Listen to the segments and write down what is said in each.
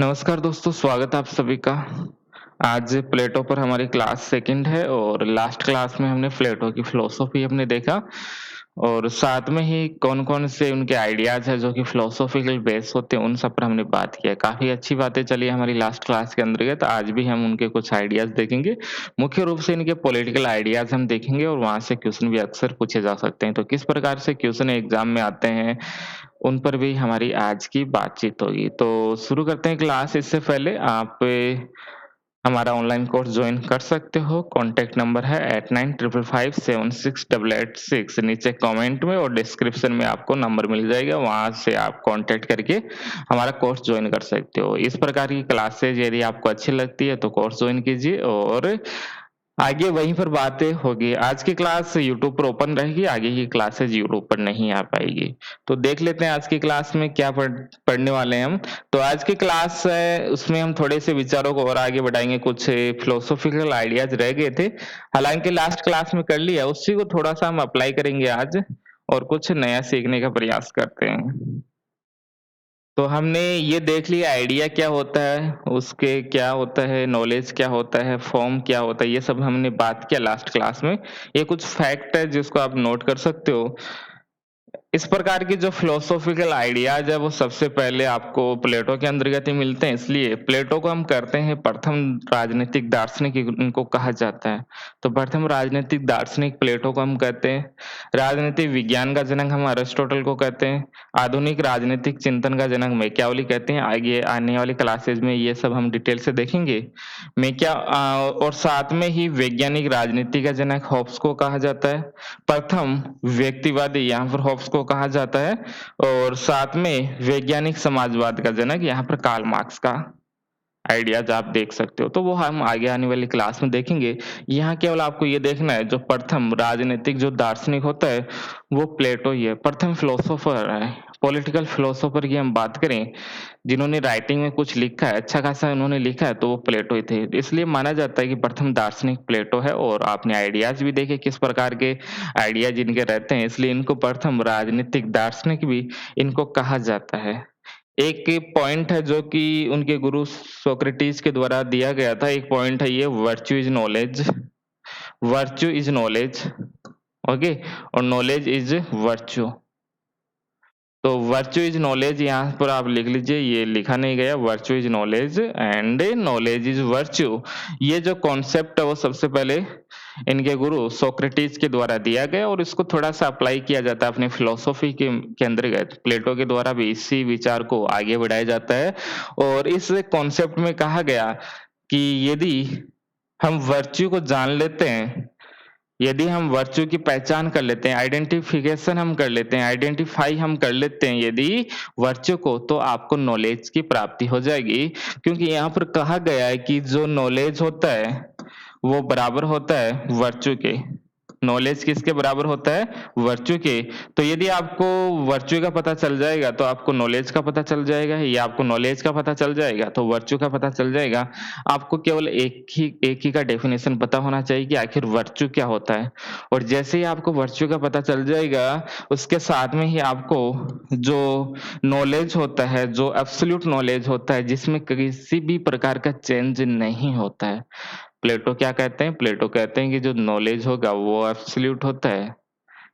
नमस्कार दोस्तों, स्वागत है आप सभी का। आज प्लेटो पर हमारी क्लास सेकंड है और लास्ट क्लास में हमने प्लेटो की फिलॉसफी हमने देखा और साथ में ही कौन-कौन से उनके आइडियाज़ हैं जो कि फिलॉसॉफिकल बेस होते हैं, उन सब पर हमने बात किया। काफ़ी अच्छी बातें चली हमारी लास्ट क्लास के अंतर्गत। आज भी हम उनके कुछ आइडियाज़ देखेंगे। मुख्य रूप से इनके पॉलिटिकल आइडियाज़ हम देखेंगे और वहाँ से क्वेश्चन भी अक्सर पूछे जा सकते हैं। तो किस प्रकार से क्वेश्चन एग्ज़ाम में आते हैं, उन पर भी हमारी आज की बातचीत होगी। तो शुरू करते हैं क्लास। इससे पहले आप हमारा ऑनलाइन कोर्स जॉइन कर सकते हो। कॉन्टैक्ट नंबर है 8955576886। नीचे कमेंट में और डिस्क्रिप्शन में आपको नंबर मिल जाएगा, वहाँ से आप कॉन्टैक्ट करके हमारा कोर्स जॉइन कर सकते हो। इस प्रकार की क्लासेज़ यदि आपको अच्छी लगती है तो कोर्स जॉइन कीजिए और आगे वहीं पर बातें होगी। आज की क्लास यूट्यूब पर ओपन रहेगी, आगे की क्लासेज़ यूट्यूब पर नहीं आ पाएगी। तो देख लेते हैं आज की क्लास में क्या पढ़ने वाले हैं हम। तो आज की क्लास है, उसमें हम थोड़े से विचारों को और आगे बढ़ाएँगे। कुछ फिलोसॉफिकल आइडियाज़ रह गए थे, हालाँकि लास्ट क्लास में कर लिया, उसी को थोड़ा-सा हम अप्लाई करेंगे आज और कुछ नया सीखने का प्रयास करते हैं। तो हमने ये देख लिया आइडिया क्या होता है, उसके क्या होता है, नॉलेज क्या होता है, फॉर्म क्या होता है, ये सब हमने बात किया लास्ट क्लास में। ये कुछ फैक्ट है जिसको आप नोट कर सकते हो। इस प्रकार की जो फिलोसॉफिकल आइडियाज़ है वो सबसे पहले आपको प्लेटो के अंतर्गत ही मिलते हैं, इसलिए प्लेटो को हम करते हैं प्रथम राजनीतिक दार्शनिक इनको कहा जाता है। तो प्रथम राजनीतिक दार्शनिक प्लेटो को हम कहते हैं। राजनीतिक विज्ञान का जनक हम अरिस्टोटल को कहते हैं। आधुनिक राजनीतिक चिंतन का जनक मैकियावेली कहते हैं। आगे आने वाली क्लासेस में ये सब हम डिटेल से देखेंगे। और साथ में ही वैज्ञानिक राजनीति का जनक हॉब्स को कहा जाता है। प्रथम व्यक्तिवादी यहाँ पर हॉब्स को कहा जाता है और साथ में वैज्ञानिक समाजवाद का जनक यहाँ पर कार्ल मार्क्स का आइडियाज आप देख सकते हो। तो वो हम आगे आने वाली क्लास में देखेंगे। यहाँ केवल आपको ये देखना है, जो प्रथम राजनीतिक जो दार्शनिक होता है वो प्लेटो ही है। प्रथम फिलोसोफर है, पॉलिटिकल फिलोसोफर की हम बात करें, जिन्होंने राइटिंग में कुछ लिखा है, अच्छा खासा उन्होंने लिखा है, तो वो प्लेटो ही थे। इसलिए माना जाता है कि प्रथम दार्शनिक प्लेटो है और आपने आइडियाज भी देखे किस प्रकार के आइडियाज इनके रहते हैं, इसलिए इनको प्रथम राजनीतिक दार्शनिक भी इनको कहा जाता है। एक पॉइंट है जो कि उनके गुरु सोक्रेटिस के द्वारा दिया गया था। एक पॉइंट है ये, virtue is knowledge. Virtue is knowledge, okay, और नॉलेज इज वर्च्यू। तो वर्च्यू इज नॉलेज यहाँ पर आप लिख लीजिए, ये लिखा नहीं गया। Virtue is knowledge and knowledge is virtue. ये जो कॉन्सेप्ट है वो सबसे पहले इनके गुरु सोक्रेटिस के द्वारा दिया गया और इसको थोड़ा सा अप्लाई किया जाता है अपने फिलोसॉफी के अंतर्गत। प्लेटो के द्वारा भी इसी विचार को आगे बढ़ाया जाता है और इस कॉन्सेप्ट में कहा गया कि यदि हम वर्च्यू को जान लेते हैं, यदि हम वर्च्यू की पहचान कर लेते हैं, आइडेंटिफिकेशन हम कर लेते हैं, आइडेंटिफाई हम कर लेते हैं यदि वर्च्यू को, तो आपको नॉलेज की प्राप्ति हो जाएगी। क्योंकि यहाँ पर कहा गया है कि जो नॉलेज होता है वो बराबर होता है वर्च्यू के। नॉलेज किसके बराबर होता है? वर्च्यू के। तो यदि आपको वर्च्यू का पता चल जाएगा तो आपको नॉलेज का पता चल जाएगा, या आपको नॉलेज का पता चल जाएगा तो वर्च्यू का पता चल जाएगा। आपको केवल एक ही का डेफिनेशन पता होना चाहिए कि आखिर वर्च्यू क्या होता है। और जैसे ही आपको वर्च्यू का पता चल जाएगा, उसके साथ में ही आपको जो नॉलेज होता है, जो एब्सोल्यूट नॉलेज होता है, जिसमें किसी भी प्रकार का चेंज नहीं होता है। प्लेटो क्या कहते हैं? प्लेटो कहते हैं कि जो नॉलेज होगा वो एब्सोल्यूट होता है,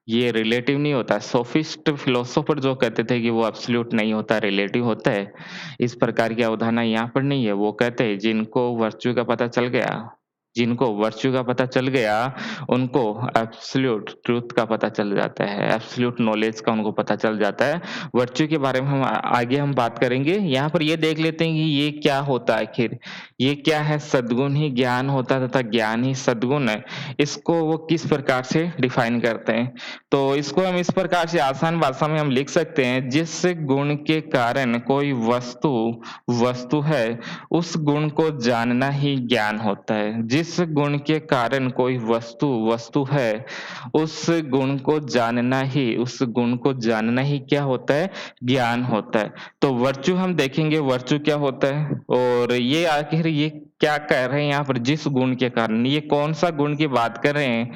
ये रिलेटिव नहीं होता। सोफिस्ट फिलोसोफर जो कहते थे कि वो एब्सोल्यूट नहीं होता, रिलेटिव होता है, इस प्रकार की अवधारणा यहाँ पर नहीं है। वो कहते हैं जिनको वर्च्यू का पता चल गया, जिनको वर्च्यू का पता चल गया, उनको एब्सोल्यूट ट्रुथ का पता चल जाता है, एब्सोल्यूट नॉलेज का उनको पता चल जाता है। वर्च्यू के बारे में हम आगे हम बात करेंगे। यहाँ पर ये देख लेते हैं कि ये क्या होता है आखिर? ये क्या है? सद्गुण ही ज्ञान होता है तथा ज्ञान ही सद्गुण है। इसको वो किस प्रकार से डिफाइन करते हैं? तो इसको हम इस प्रकार से आसान भाषा में हम लिख सकते हैं, जिस गुण के कारण कोई वस्तु वस्तु है, उस गुण को जानना ही ज्ञान होता है। जिस गुण के कारण कोई वस्तु वस्तु है, उस गुण को जानना ही क्या होता है? ज्ञान होता है। तो वर्च्यू हम देखेंगे, वर्च्यू क्या होता है और ये आखिर ये क्या कह रहे हैं यहाँ पर, जिस गुण के कारण, ये कौन सा गुण की बात कर रहे हैं?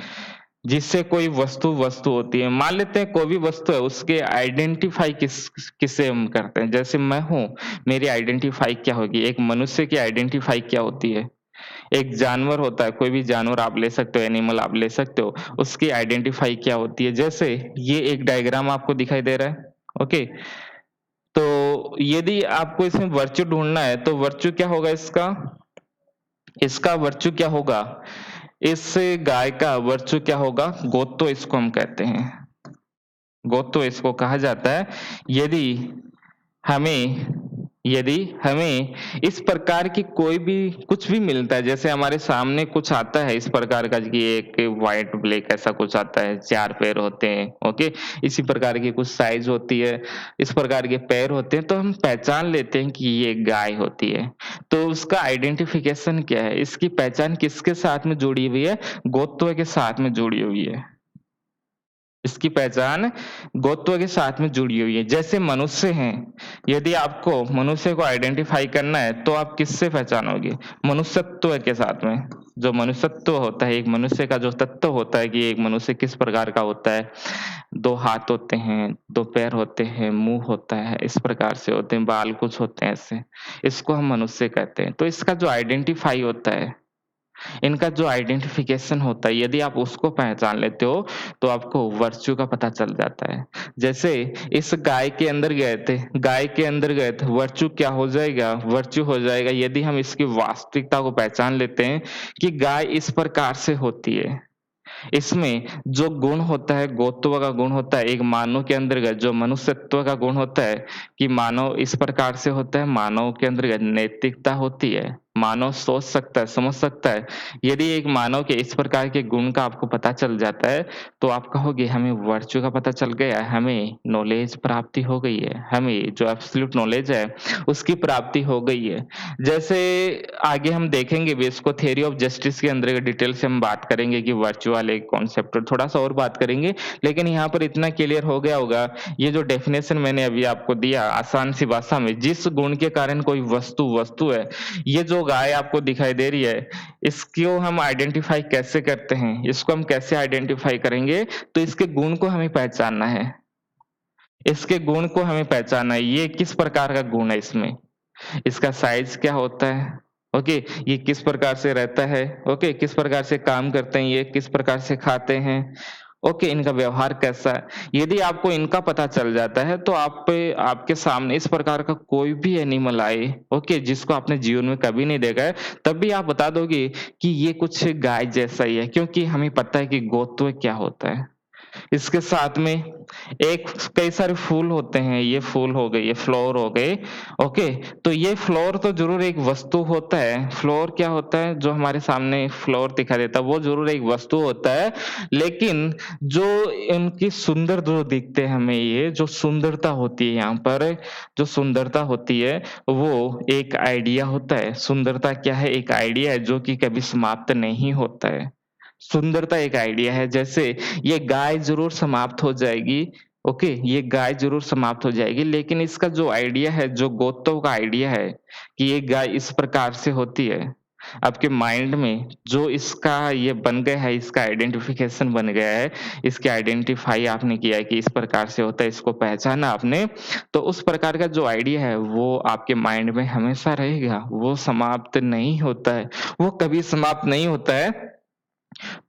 जिससे कोई वस्तु वस्तु होती है। मान लेते हैं कोई भी वस्तु है, उसके आइडेंटिफ़ाई किससे हम करते हैं? जैसे मैं हूँ, मेरी आइडेंटिफ़ाई क्या होगी? एक मनुष्य की आइडेंटिफ़ाई क्या होती है? एक जानवर होता है, कोई भी जानवर आप ले सकते हो, एनिमल आप ले सकते हो, उसकी आइडेंटिफ़ाई क्या होती है? जैसे ये एक डायग्राम आपको दिखाई दे रहा है, ओके? तो यदि आपको इसमें वर्च्यू ढूँढना है, तो वर्च्यू क्या होगा इसका? इसका वर्च्यू क्या होगा? इस गाय का वर्च्यू क्या होगा? गोत्व इसको हम कहते हैं। गोत्व इसको कहा जाता है। यदि हमें यदि हमें इस प्रकार की कोई भी कुछ भी मिलता है, जैसे हमारे सामने कुछ आता है इस प्रकार का कि एक व्हाइट ब्लैक ऐसा कुछ आता है, 4 पैर होते हैं, ओके? इसी प्रकार की कुछ साइज़ होती है, इस प्रकार के पैर होते हैं, तो हम पहचान लेते हैं कि ये गाय होती है। तो उसका आइडेंटिफ़िकेशन क्या है? इसकी पहचान किसके साथ में जुड़ी हुई है? गोत्व के साथ में जुड़ी हुई है। इसकी पहचान गोत्व के साथ में जुड़ी हुई है। जैसे मनुष्य हैं, यदि आपको मनुष्य को आइडेंटिफ़ाई करना है, तो आप किससे पहचानोगे? मनुष्यत्व के साथ में। जो मनुष्यत्व होता है, एक मनुष्य का जो तत्व होता है कि एक मनुष्य किस प्रकार का होता है। 2 हाथ होते हैं, 2 पैर होते हैं, मुँह होता है, इस प्रकार से होते हैं, बाल कुछ होते हैं ऐसे। इसको हम मनुष्य कहते हैं। तो इसका जो आइडेंटिफ़ाई होता है, इनका जो आइडेंटिफ़िकेशन होता है, यदि आप उसको पहचान लेते हो, तो आपको वर्च्यू का पता चल जाता है। जैसे इस गाय के अंदर गए थे, वर्च्यू क्या हो जाएगा? वर्च्यू हो जाएगा यदि हम इसकी वास्तविकता को पहचान लेते हैं कि गाय इस प्रकार से होती है। इसमें जो गुण होता है, गोत्व का गुण होता है, एक मानव के अंतर्गत जो मनुष्यत्व का गुण होता है कि मानव इस प्रकार से होता है, मानव के अंतर्गत नैतिकता होती है, मानव सोच सकता है, समझ सकता है। यदि एक मानव के इस प्रकार के गुण का आपको पता चल जाता है, तो आप कहोगे हमें वर्च्यू का पता चल गया है, हमें नॉलेज प्राप्ति हो गई है, हमें जो एब्सोल्यूट नॉलेज है, उसकी प्राप्ति हो गई है। जैसे आगे हम देखेंगे भी इसको थ्योरी ऑफ जस्टिस के अंदर डिटेल से हम बात करेंगे कि वर्च्यू वाले कॉन्सेप्ट पर थोड़ा-सा और बात करेंगे, लेकिन यहाँ पर इतना क्लियर हो गया होगा, ये जो डेफिनेशन मैंने अभी आपको दिया आसान सी भाषा में, जिस गुण के कारण कोई वस्तु वस्तु है, ये जो गाय आपको दिखाई दे रही है, इसको हम आइडेंटिफ़ाई कैसे करते हैं? इसको हम कैसे आइडेंटिफ़ाई करेंगे? तो इसके गुण को हमें पहचानना है। इसके गुण को हमें पहचानना है, ये किस प्रकार का गुण है इसमें? इसका साइज़ क्या होता है? ओके, ये किस प्रकार से रहता है? ओके, किस प्रकार से काम करते हैं ये? किस प्रकार से खाते हैं? ओके, इनका व्यवहार कैसा है? यदि आपको इनका पता चल जाता है, तो आपके सामने इस प्रकार का कोई भी एनिमल आए, ओके, जिसको आपने जीवन में कभी नहीं देखा है, तब भी आप बता दोगे कि ये कुछ गाय जैसा ही है, क्योंकि हमें पता है कि गोत्व क्या होता है। इसके साथ में एक कई सारे फूल होते हैं, ये फूल हो गए, ये फ्लावर हो गए, ओके? तो ये फ्लावर तो ज़रूर एक वस्तु होता है, फ्लावर क्या होता है? जो हमारे सामने फ्लावर दिखाई देता है, वो ज़रूर एक वस्तु होता है, लेकिन जो इनकी सुंदर जो दिखते हैं हमें ये, जो सुंदरता होती है यहाँ पर, जो सुंदरता होती है, वो एक आइडिया होता है। सुंदरता क्या है? एक आइडिया है जो कि कभी समाप्त नहीं होता है। सुंदरता एक आइडिया है, जैसे ये गाय ज़रूर समाप्त हो जाएगी, ओके? ये गाय ज़रूर समाप्त हो जाएगी, लेकिन इसका जो आइडिया है, जो गोत्व का आइडिया है कि ये गाय इस प्रकार से होती है, आपके माइंड में जो इसका ये बन गया है, इसका आइडेंटिफ़िकेशन बन गया है, इसकी आइडेंटिफ़ाई आपने किया है कि इस प्रकार से होता है, इसको पहचाना आपने, तो उस प्रकार का जो आइडिया है, वो आपके माइंड में हमेशा रहेगा, वो समाप्त नहीं होता है, वो कभी समाप्त नहीं होता है।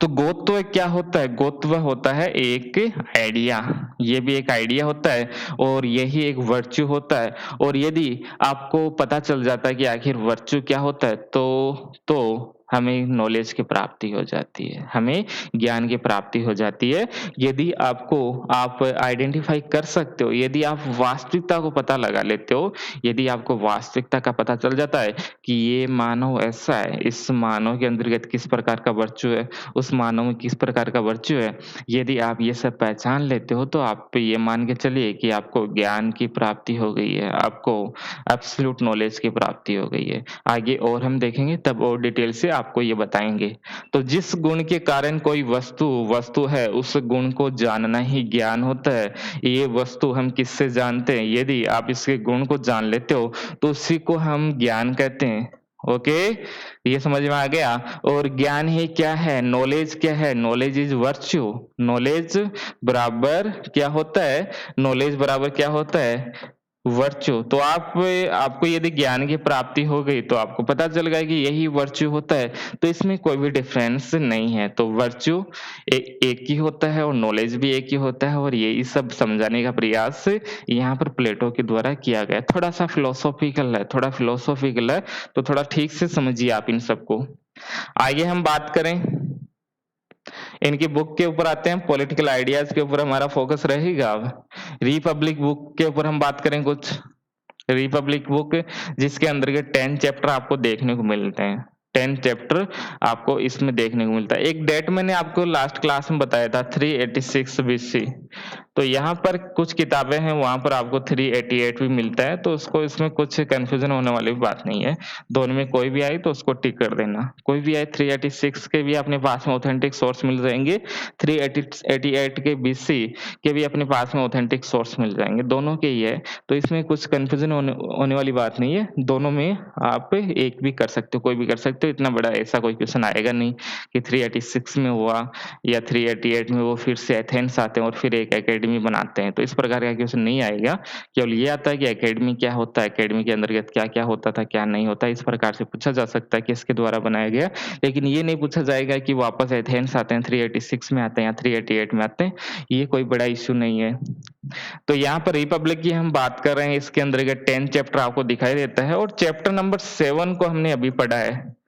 तो गोत्व क्या होता है? गोत्व होता है एक आइडिया, ये भी एक आइडिया होता है और यही एक वर्च्यू होता है और यदि आपको पता चल जाता है कि आखिर वर्च्यू क्या होता है, तो हमें नॉलेज की प्राप्ति हो जाती है, हमें ज्ञान की प्राप्ति हो जाती है। यदि आप आइडेंटिफ़ाई कर सकते हो, यदि आप वास्तविकता को पता लगा लेते हो, यदि आपको वास्तविकता का पता चल जाता है कि ये मानव ऐसा है, इस मानव के अंतर्गत किस प्रकार का वर्च्यू है, उस मानव में किस प्रकार का वर्च्यू है, यदि आप ये सब पहचान लेते हो, तो आप ये मान के चलिए कि आपको ज्ञान की प्राप्ति हो गई है, आपको एब्सोल्यूट नॉलेज की प्राप्ति हो गई है। आगे और हम देखेंगे तब और डिटेल से आपको ये बताएँगे। तो जिस गुण के कारण कोई वस्तु है, उस गुण को जानना ही ज्ञान होता है। ये वस्तु हम किससे जानते हैं? यदि आप इसके गुण को जान लेते हो, तो उसी को हम ज्ञान कहते हैं। ओके, ये समझ में आ गया। और ज्ञान ही क्या है, नॉलेज क्या है, नॉलेज इज वर्च्यू। नॉलेज बराबर क्या होता है, नॉलेज बराबर क्या होता है, वर्च्यू। तो आपको यदि ज्ञान की प्राप्ति हो गई तो आपको पता चल गया कि यही वर्च्यू होता है, तो इसमें कोई भी डिफरेंस नहीं है। तो वर्च्यू एक ही होता है और नॉलेज भी एक ही होता है, और यही सब समझाने का प्रयास यहाँ पर प्लेटो के द्वारा किया गया। थोड़ा सा फिलोसॉफिकल है, थोड़ा फिलोसॉफिकल है, तो थोड़ा ठीक से समझिए आप इन सबको। आइए हम बात करें, इनकी बुक के ऊपर आते हैं, पॉलिटिकल आइडियाज के ऊपर हमारा फोकस रहेगा। रिपब्लिक बुक के ऊपर हम बात करें कुछ। रिपब्लिक बुक जिसके अंतर्गत 10 चैप्टर आपको देखने को मिलते हैं, 10 चैप्टर आपको इसमें देखने को मिलता है। एक डेट मैंने आपको लास्ट क्लास में बताया था 386 बीसी, तो यहाँ पर कुछ किताबें हैं, वहां पर आपको 388 भी मिलता है, तो उसको इसमें कुछ कंफ्यूजन होने वाली बात नहीं है। दोनों में कोई भी आई तो उसको टिक कर देना, कोई भी आए 386 के भी अपने पास में ऑथेंटिक सोर्स मिल जाएंगे, 388 के बीसी के भी अपने पास में ऑथेंटिक सोर्स मिल जाएंगे, दोनों के ही है। तो इसमें कुछ कंफ्यूजन होने वाली बात नहीं है, दोनों में आप एक भी कर सकते हो, कोई भी कर सकते हो। इतना बड़ा ऐसा कोई क्वेश्चन आएगा नहीं कि 386 में हुआ या 388 में वो फिर से एथेंस आते हैं और फिर एक एकेडमी बनाते हैं, तो इस प्रकार का क्वेश्चन नहीं आएगा। केवल ये आता है कि एकेडमी क्या होता है, एकेडमी के अंतर्गत क्या क्या होता था, क्या नहीं होता, इस प्रकार से पूछा जा सकता है कि इसके द्वारा बनाया गया। लेकिन ये नहीं पूछा जाएगा कि वापस एथेंस आते हैं 386 में आते हैं या 388 में आते हैं, ये कोई बड़ा इश्यू नहीं है। तो यहाँ पर रिपब्लिक की हम बात कर रहे हैं, इसके अंतर्गत 10 चैप्टर आपको दिखाई देता है, और चैप्टर नंबर 7 को हमने अभी पढ़ा है।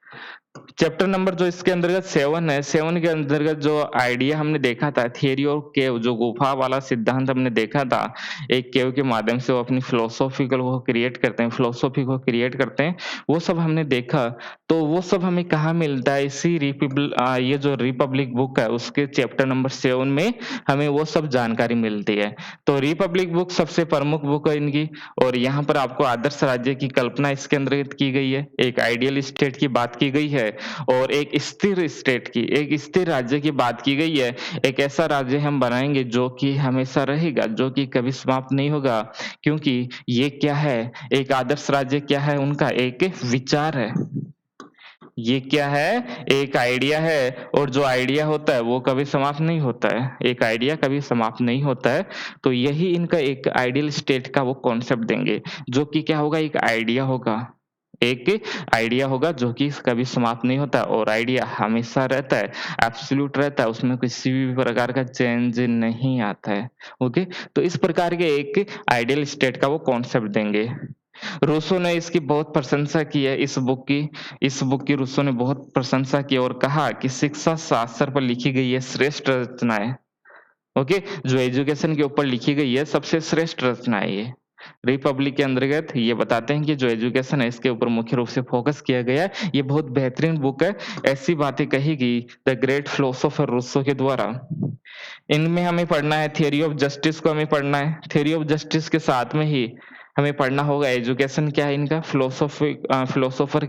चैप्टर नंबर जो इसके अंतर्गत 7 है, 7 के अंतर्गत जो आइडिया हमने देखा था, थियरी ऑफ केव, जो गुफा वाला सिद्धांत हमने देखा था, एक केव के माध्यम से वो अपनी फिलोसॉफिकल वो क्रिएट करते हैं, फिलोसॉफी को क्रिएट करते हैं, वो सब हमने देखा। तो वो सब हमें कहाँ मिलता है, इसी ये जो रिपब्लिक बुक है उसके चैप्टर नंबर 7 में हमें वो सब जानकारी मिलती है। तो रिपब्लिक बुक सबसे प्रमुख बुक है इनकी, और यहाँ पर आपको आदर्श राज्य की कल्पना इसके अंतर्गत की गई है, एक आइडियल स्टेट की बात की गई है, और एक स्थिर स्टेट की, एक स्थिर राज्य की बात की गई है। एक ऐसा राज्य हम बनाएंगे जो कि हमेशा रहेगा, जो कि कभी समाप्त नहीं होगा, क्योंकि ये क्या है, एक आदर्श राज्य क्या है, उनका एक विचार है। ये क्या है, एक आइडिया है, और जो आइडिया होता है वो कभी समाप्त नहीं होता है, एक आइडिया कभी समाप्त नहीं होता है। तो यही इनका एक आइडियल स्टेट का वो कॉन्सेप्ट देंगे, जो कि क्या होगा, एक आइडिया होगा, एक आइडिया होगा जो कि कभी समाप्त नहीं होता, और आइडिया हमेशा रहता है, एब्सोल्यूट रहता है, उसमें किसी भी प्रकार का चेंज नहीं आता है। ओके, तो इस प्रकार के एक आइडियल स्टेट का वो कॉन्सेप्ट देंगे। रूसो ने इसकी बहुत प्रशंसा की है, इस बुक की रूसो ने बहुत प्रशंसा की और कहा कि शिक्षा शास्त्र पर लिखी गई है श्रेष्ठ रचना है। ओके, जो एजुकेशन के ऊपर लिखी गई है सबसे श्रेष्ठ रचना है ये। रिपब्लिक के अंतर्गत ये बताते हैं कि जो एजुकेशन है इसके ऊपर मुख्य रूप से फोकस किया गया है, ये बहुत बेहतरीन बुक है। ऐसी बातें कही गई द ग्रेट फिलोसोफर रूसो के द्वारा। इनमें हमें पढ़ना है थियरी ऑफ जस्टिस को, हमें पढ़ना है थियरी ऑफ जस्टिस के साथ में ही हमें पढ़ना होगा एजुकेशन क्या है इनका, फिलोसोफर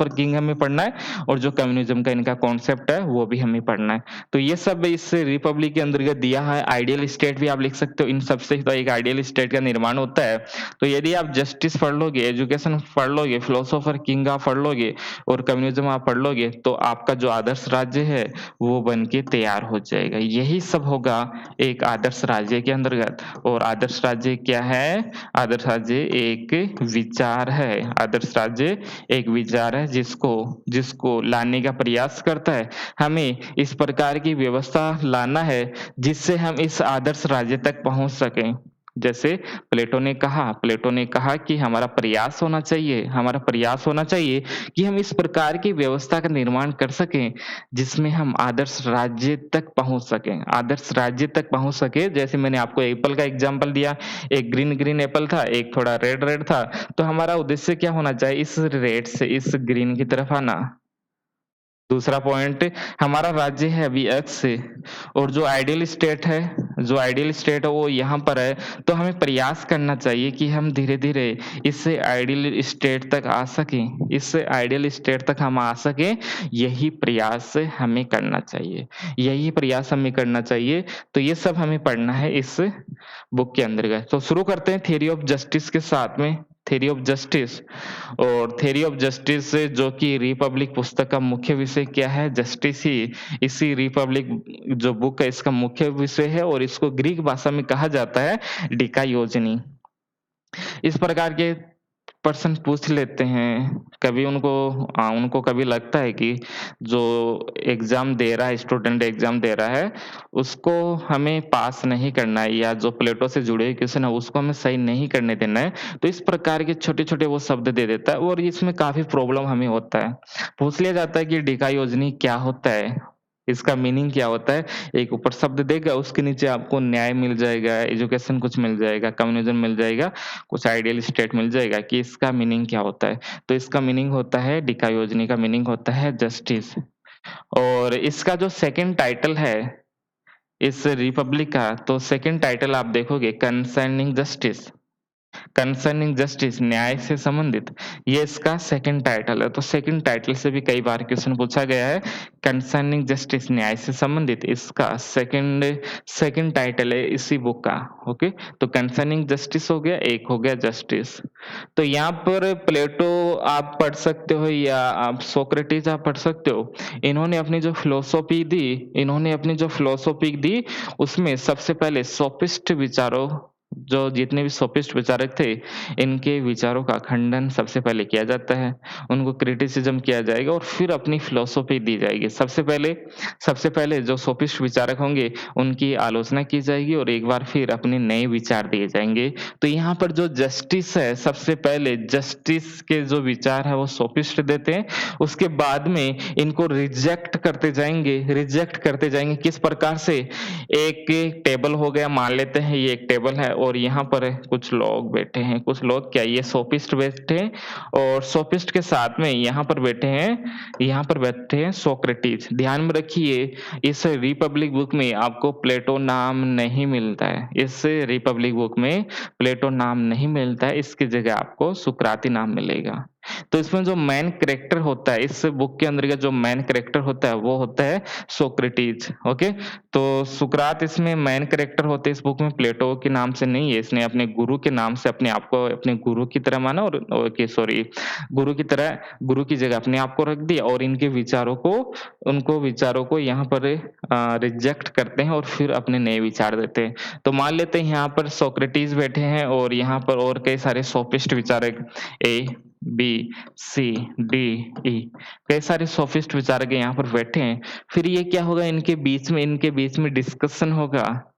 किंग हमें पढ़ना है, और जो कम्युनिज्म का इनका कॉन्सेप्ट है वो भी हमें पढ़ना है। तो ये सब इस रिपब्लिक के अंतर्गत दिया है। आइडियल स्टेट भी आप लिख सकते हो, इन सबसे तो एक आइडियल स्टेट का निर्माण होता है। तो यदि आप जस्टिस पढ़ लोगे, एजुकेशन पढ़ लोगे, फिलोसोफर किंग आप पढ़ लोगे, और कम्युनिज्म आप पढ़ लोगे, तो आपका जो आदर्श राज्य है वो बन के तैयार हो जाएगा। यही सब होगा एक आदर्श राज्य के अंतर्गत। और आदर्श राज्य क्या है, आदर्श राज्य एक विचार है, आदर्श राज्य एक विचार है जिसको जिसको लाने का प्रयास करता है। हमें इस प्रकार की व्यवस्था लाना है जिससे हम इस आदर्श राज्य तक पहुंच सकें। जैसे प्लेटो ने कहा कि हमारा प्रयास होना चाहिए कि हम इस प्रकार की व्यवस्था का निर्माण कर सकें जिसमें हम आदर्श राज्य तक पहुंच सकें, आदर्श राज्य तक पहुंच सके। जैसे मैंने आपको एप्पल का एग्जांपल दिया, एक ग्रीन ग्रीन एप्पल था, एक थोड़ा रेड रेड था, तो हमारा उद्देश्य क्या होना चाहिए, इस रेड से इस ग्रीन की तरफ आना। दूसरा पॉइंट, हमारा राज्य है अभी एक्स से, और जो आइडियल स्टेट है वो यहाँ पर है, तो हमें प्रयास करना चाहिए कि हम धीरे धीरे इससे आइडियल स्टेट तक आ सकें, इससे आइडियल स्टेट तक हम आ सकें। यही प्रयास हमें करना चाहिए, यही प्रयास हमें करना चाहिए। तो ये सब हमें पढ़ना है इस बुक के अंतर्गत। तो शुरू करते हैं थियरी ऑफ जस्टिस के साथ में। Theory of justice. और थ्योरी ऑफ जस्टिस जो कि रिपब्लिक पुस्तक का मुख्य विषय क्या है? जस्टिस ही इसी रिपब्लिक जो बुक है इसका मुख्य विषय है और इसको ग्रीक भाषा में कहा जाता है डिकायोजनी। इस प्रकार के प्रश्न पूछ लेते हैं। कभी उनको कभी लगता है कि जो एग्ज़ाम दे रहा है, स्टूडेंट एग्ज़ाम दे रहा है, उसको हमें पास नहीं करना है या जो प्लेटो से जुड़े हुए क्वेश्चन है उसको हमें सही नहीं करने देना है। तो इस प्रकार के छोटे-छोटे वो शब्द दे देता है और इसमें काफ़ी प्रॉब्लम हमें होता है। पूछ लिया जाता है कि डिकायोजनी क्या होता है? इसका मीनिंग क्या होता है? एक ऊपर शब्द देगा, उसके नीचे आपको न्याय मिल जाएगा, एजुकेशन कुछ मिल जाएगा, कम्युनिज़्म मिल जाएगा, कुछ आइडियल स्टेट मिल जाएगा कि इसका मीनिंग क्या होता है। तो इसका मीनिंग होता है डिकायोजनी का मीनिंग होता है जस्टिस। और इसका जो सेकंड टाइटल है इस रिपब्लिक का, तो सेकंड टाइटल आप देखोगे कंसर्निंग जस्टिस। कंसर्निंग जस्टिस न्याय से संबंधित, ये इसका सेकंड टाइटल है। तो सेकंड टाइटल से भी कई बार क्वेश्चन पूछा गया है। कंसर्निंग जस्टिस न्याय से संबंधित इसका सेकंड सेकंड टाइटल है इसी बुक का। ओके, तो कंसर्निंग जस्टिस हो गया, एक हो गया जस्टिस। तो यहाँ पर प्लेटो आप पढ़ सकते हो या आप सोक्रेटिस आप पढ़ सकते हो। इन्होंने अपनी जो फिलोसॉफी दी उसमें सबसे पहले सोफिस्ट विचारों, जो जितने भी सोफिस्ट विचारक थे, इनके विचारों का खंडन सबसे पहले किया जाता है। उनको क्रिटिसिज़्म किया जाएगा और फिर अपनी फिलॉसफी दी जाएगी। सबसे पहले जो सोफिस्ट विचारक होंगे, उनकी आलोचना की जाएगी और एक बार फिर अपने नए विचार दिए जाएँगे। तो यहाँ पर जो जस्टिस है, सबसे पहले जस्टिस के जो विचार है वो सोफिस्ट देते हैं, उसके बाद में इनको रिजेक्ट करते जाएँगे किस प्रकार से? एक टेबल हो गया, मान लेते हैं ये एक टेबल है और यहाँ पर कुछ लोग बैठे हैं। कुछ लोग क्या, ये सोफिस्ट बैठे हैं और सोफिस्ट के साथ में यहाँ पर बैठे हैं सोक्रेटिस। ध्यान में रखिए, इस रिपब्लिक बुक में आपको प्लेटो नाम नहीं मिलता है। इस रिपब्लिक बुक में प्लेटो नाम नहीं मिलता है, इसकी जगह आपको सुकराती नाम मिलेगा। तो इसमें जो मेन कैरेक्टर होता है, इस बुक के अंदर का जो मेन कैरेक्टर होता है, वो होता है सोक्रेटिस। ओके, तो सुकरात इसमें मेन कैरेक्टर होते हैं इस बुक में, प्लेटो के नाम से नहीं है। इसने अपने गुरु के नाम से अपने आप को अपने गुरु की तरह माना और गुरु की जगह अपने आप को रख दिया और उनको विचारों को यहाँ पर रिजेक्ट करते हैं और फिर अपने नए विचार देते हैं। तो मान लेते हैं यहाँ पर सोक्रेटिस बैठे हैं और यहाँ पर और कई सारे सोफिस्ट विचारक ए, बी, सी, डी, ई, कई सारे सोफिस्ट विचारक यहाँ पर बैठे हैं। फिर ये क्या होगा, इनके बीच में डिस्कशन होगा,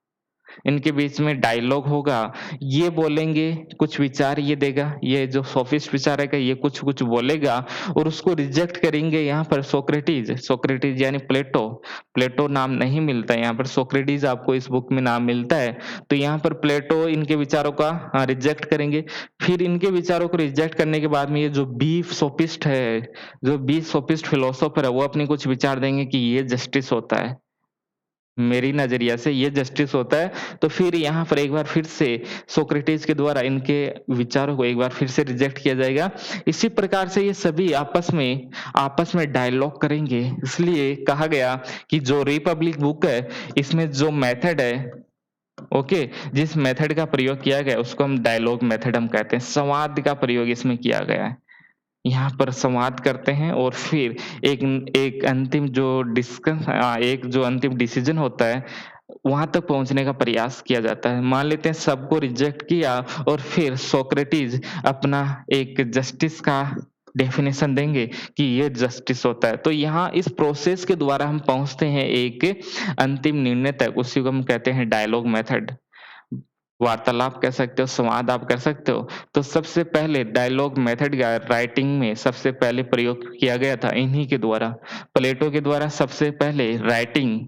इनके बीच में डायलॉग होगा। ये बोलेंगे, कुछ विचार ये देगा, ये जो सोफिस्ट विचारक है ये कुछ-कुछ बोलेगा और उसको रिजेक्ट करेंगे यहाँ पर सोक्रेटिस यानी प्लेटो नाम नहीं मिलता है, यहाँ पर सोक्रेटिस आपको इस बुक में नाम मिलता है। तो यहाँ पर प्लेटो इनके विचारों का रिजेक्ट करेंगे। फिर इनके विचारों को रिजेक्ट करने के बाद में ये जो बी सोफिस्ट फिलोसोफर है, वो अपने कुछ विचार देंगे कि ये जस्टिस होता है। मेरी नज़रिया से ये जस्टिस होता है। तो फिर यहाँ पर एक बार फिर से सोक्रेटिस के द्वारा इनके विचारों को एक बार फिर से रिजेक्ट किया जाएगा। इसी प्रकार से ये सभी आपस में डायलॉग करेंगे। इसलिए कहा गया कि जो रिपब्लिक बुक है, इसमें जो मेथड है, ओके, जिस मेथड का प्रयोग किया गया है उसको हम डायलॉग मेथड हम कहते हैं। संवाद का प्रयोग इसमें किया गया है। यहाँ पर संवाद करते हैं और फिर एक एक अंतिम एक जो अंतिम डिसीजन होता है, वहाँ तक पहुँचने का प्रयास किया जाता है। मान लेते हैं सबको रिजेक्ट किया और फिर सोक्रेटिस अपना एक जस्टिस का डेफिनेशन देंगे कि ये जस्टिस होता है। तो यहाँ इस प्रोसेस के द्वारा हम पहुँचते हैं एक अंतिम निर्णय तक, उसी को हम कहते हैं डायलॉग मेथड। वार्तालाप कह सकते हो, संवाद आप कर सकते हो। तो सबसे पहले डायलॉग मेथड का राइटिंग में सबसे पहले प्रयोग किया गया था इन्हीं के द्वारा। प्लेटो के द्वारा सबसे पहले राइटिंग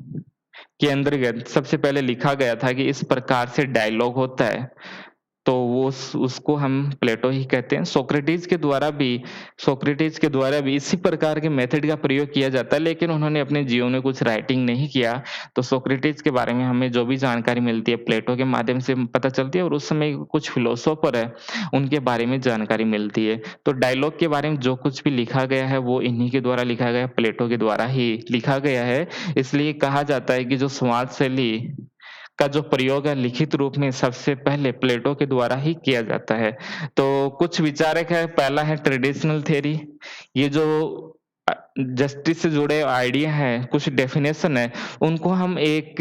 के अंतर्गत सबसे पहले लिखा गया था कि इस प्रकार से डायलॉग होता है। तो उसको हम प्लेटो ही कहते हैं। सोक्रेटिस के द्वारा भी इसी प्रकार के मेथड का प्रयोग किया जाता है, लेकिन उन्होंने अपने जीवन में कुछ राइटिंग नहीं किया। तो सोक्रेटिस के बारे में हमें जो भी जानकारी मिलती है प्लेटो के माध्यम से पता चलती है और उस समय कुछ फिलोसोफर है, उनके बारे में जानकारी मिलती है। तो डायलॉग के बारे में जो कुछ भी लिखा गया है वो इन्हीं के द्वारा लिखा गया है, प्लेटो के द्वारा ही लिखा गया है। इसलिए कहा जाता है कि जो संवाद शैली का जो प्रयोग है लिखित रूप में सबसे पहले प्लेटो के द्वारा ही किया जाता है। तो कुछ विचारक है, पहला है ट्रेडिशनल थ्योरी, ये जो जस्टिस से जुड़े आइडिया हैं, कुछ डेफिनेशन है, उनको हम एक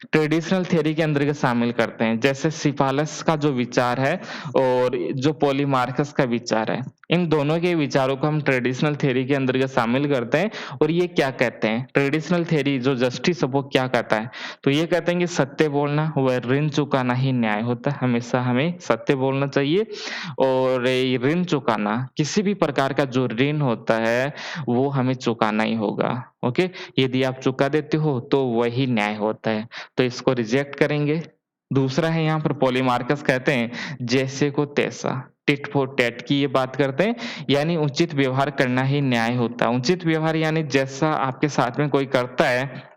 ट्रेडिशनल थ्योरी के अंतर्गत शामिल करते हैं। जैसे सिफालस का जो विचार है और जो पॉलीमार्कस का विचार है, इन दोनों के विचारों को हम ट्रेडिशनल थ्योरी के अंतर्गत शामिल करते हैं। और ये क्या कहते हैं, ट्रेडिशनल थ्योरी जो जस्टिस है वो क्या कहता है, तो ये कहते हैं कि सत्य बोलना व ऋण चुकाना ही न्याय होता है। हमेशा हमें सत्य बोलना चाहिए और ये ऋण चुकाना, किसी भी प्रकार का जो ऋण होता है वो हमें चुकाना ही होगा। ओके, यदि आप चुका देते हो तो वही न्याय होता है, तो इसको रिजेक्ट करेंगे। दूसरा है यहाँ पर पॉलीमार्कस कहते हैं जैसे को तैसा, टिट फॉर टैट की ये बात करते हैं, यानी उचित व्यवहार करना ही न्याय होता है। उचित व्यवहार यानी जैसा आपके साथ में कोई करता है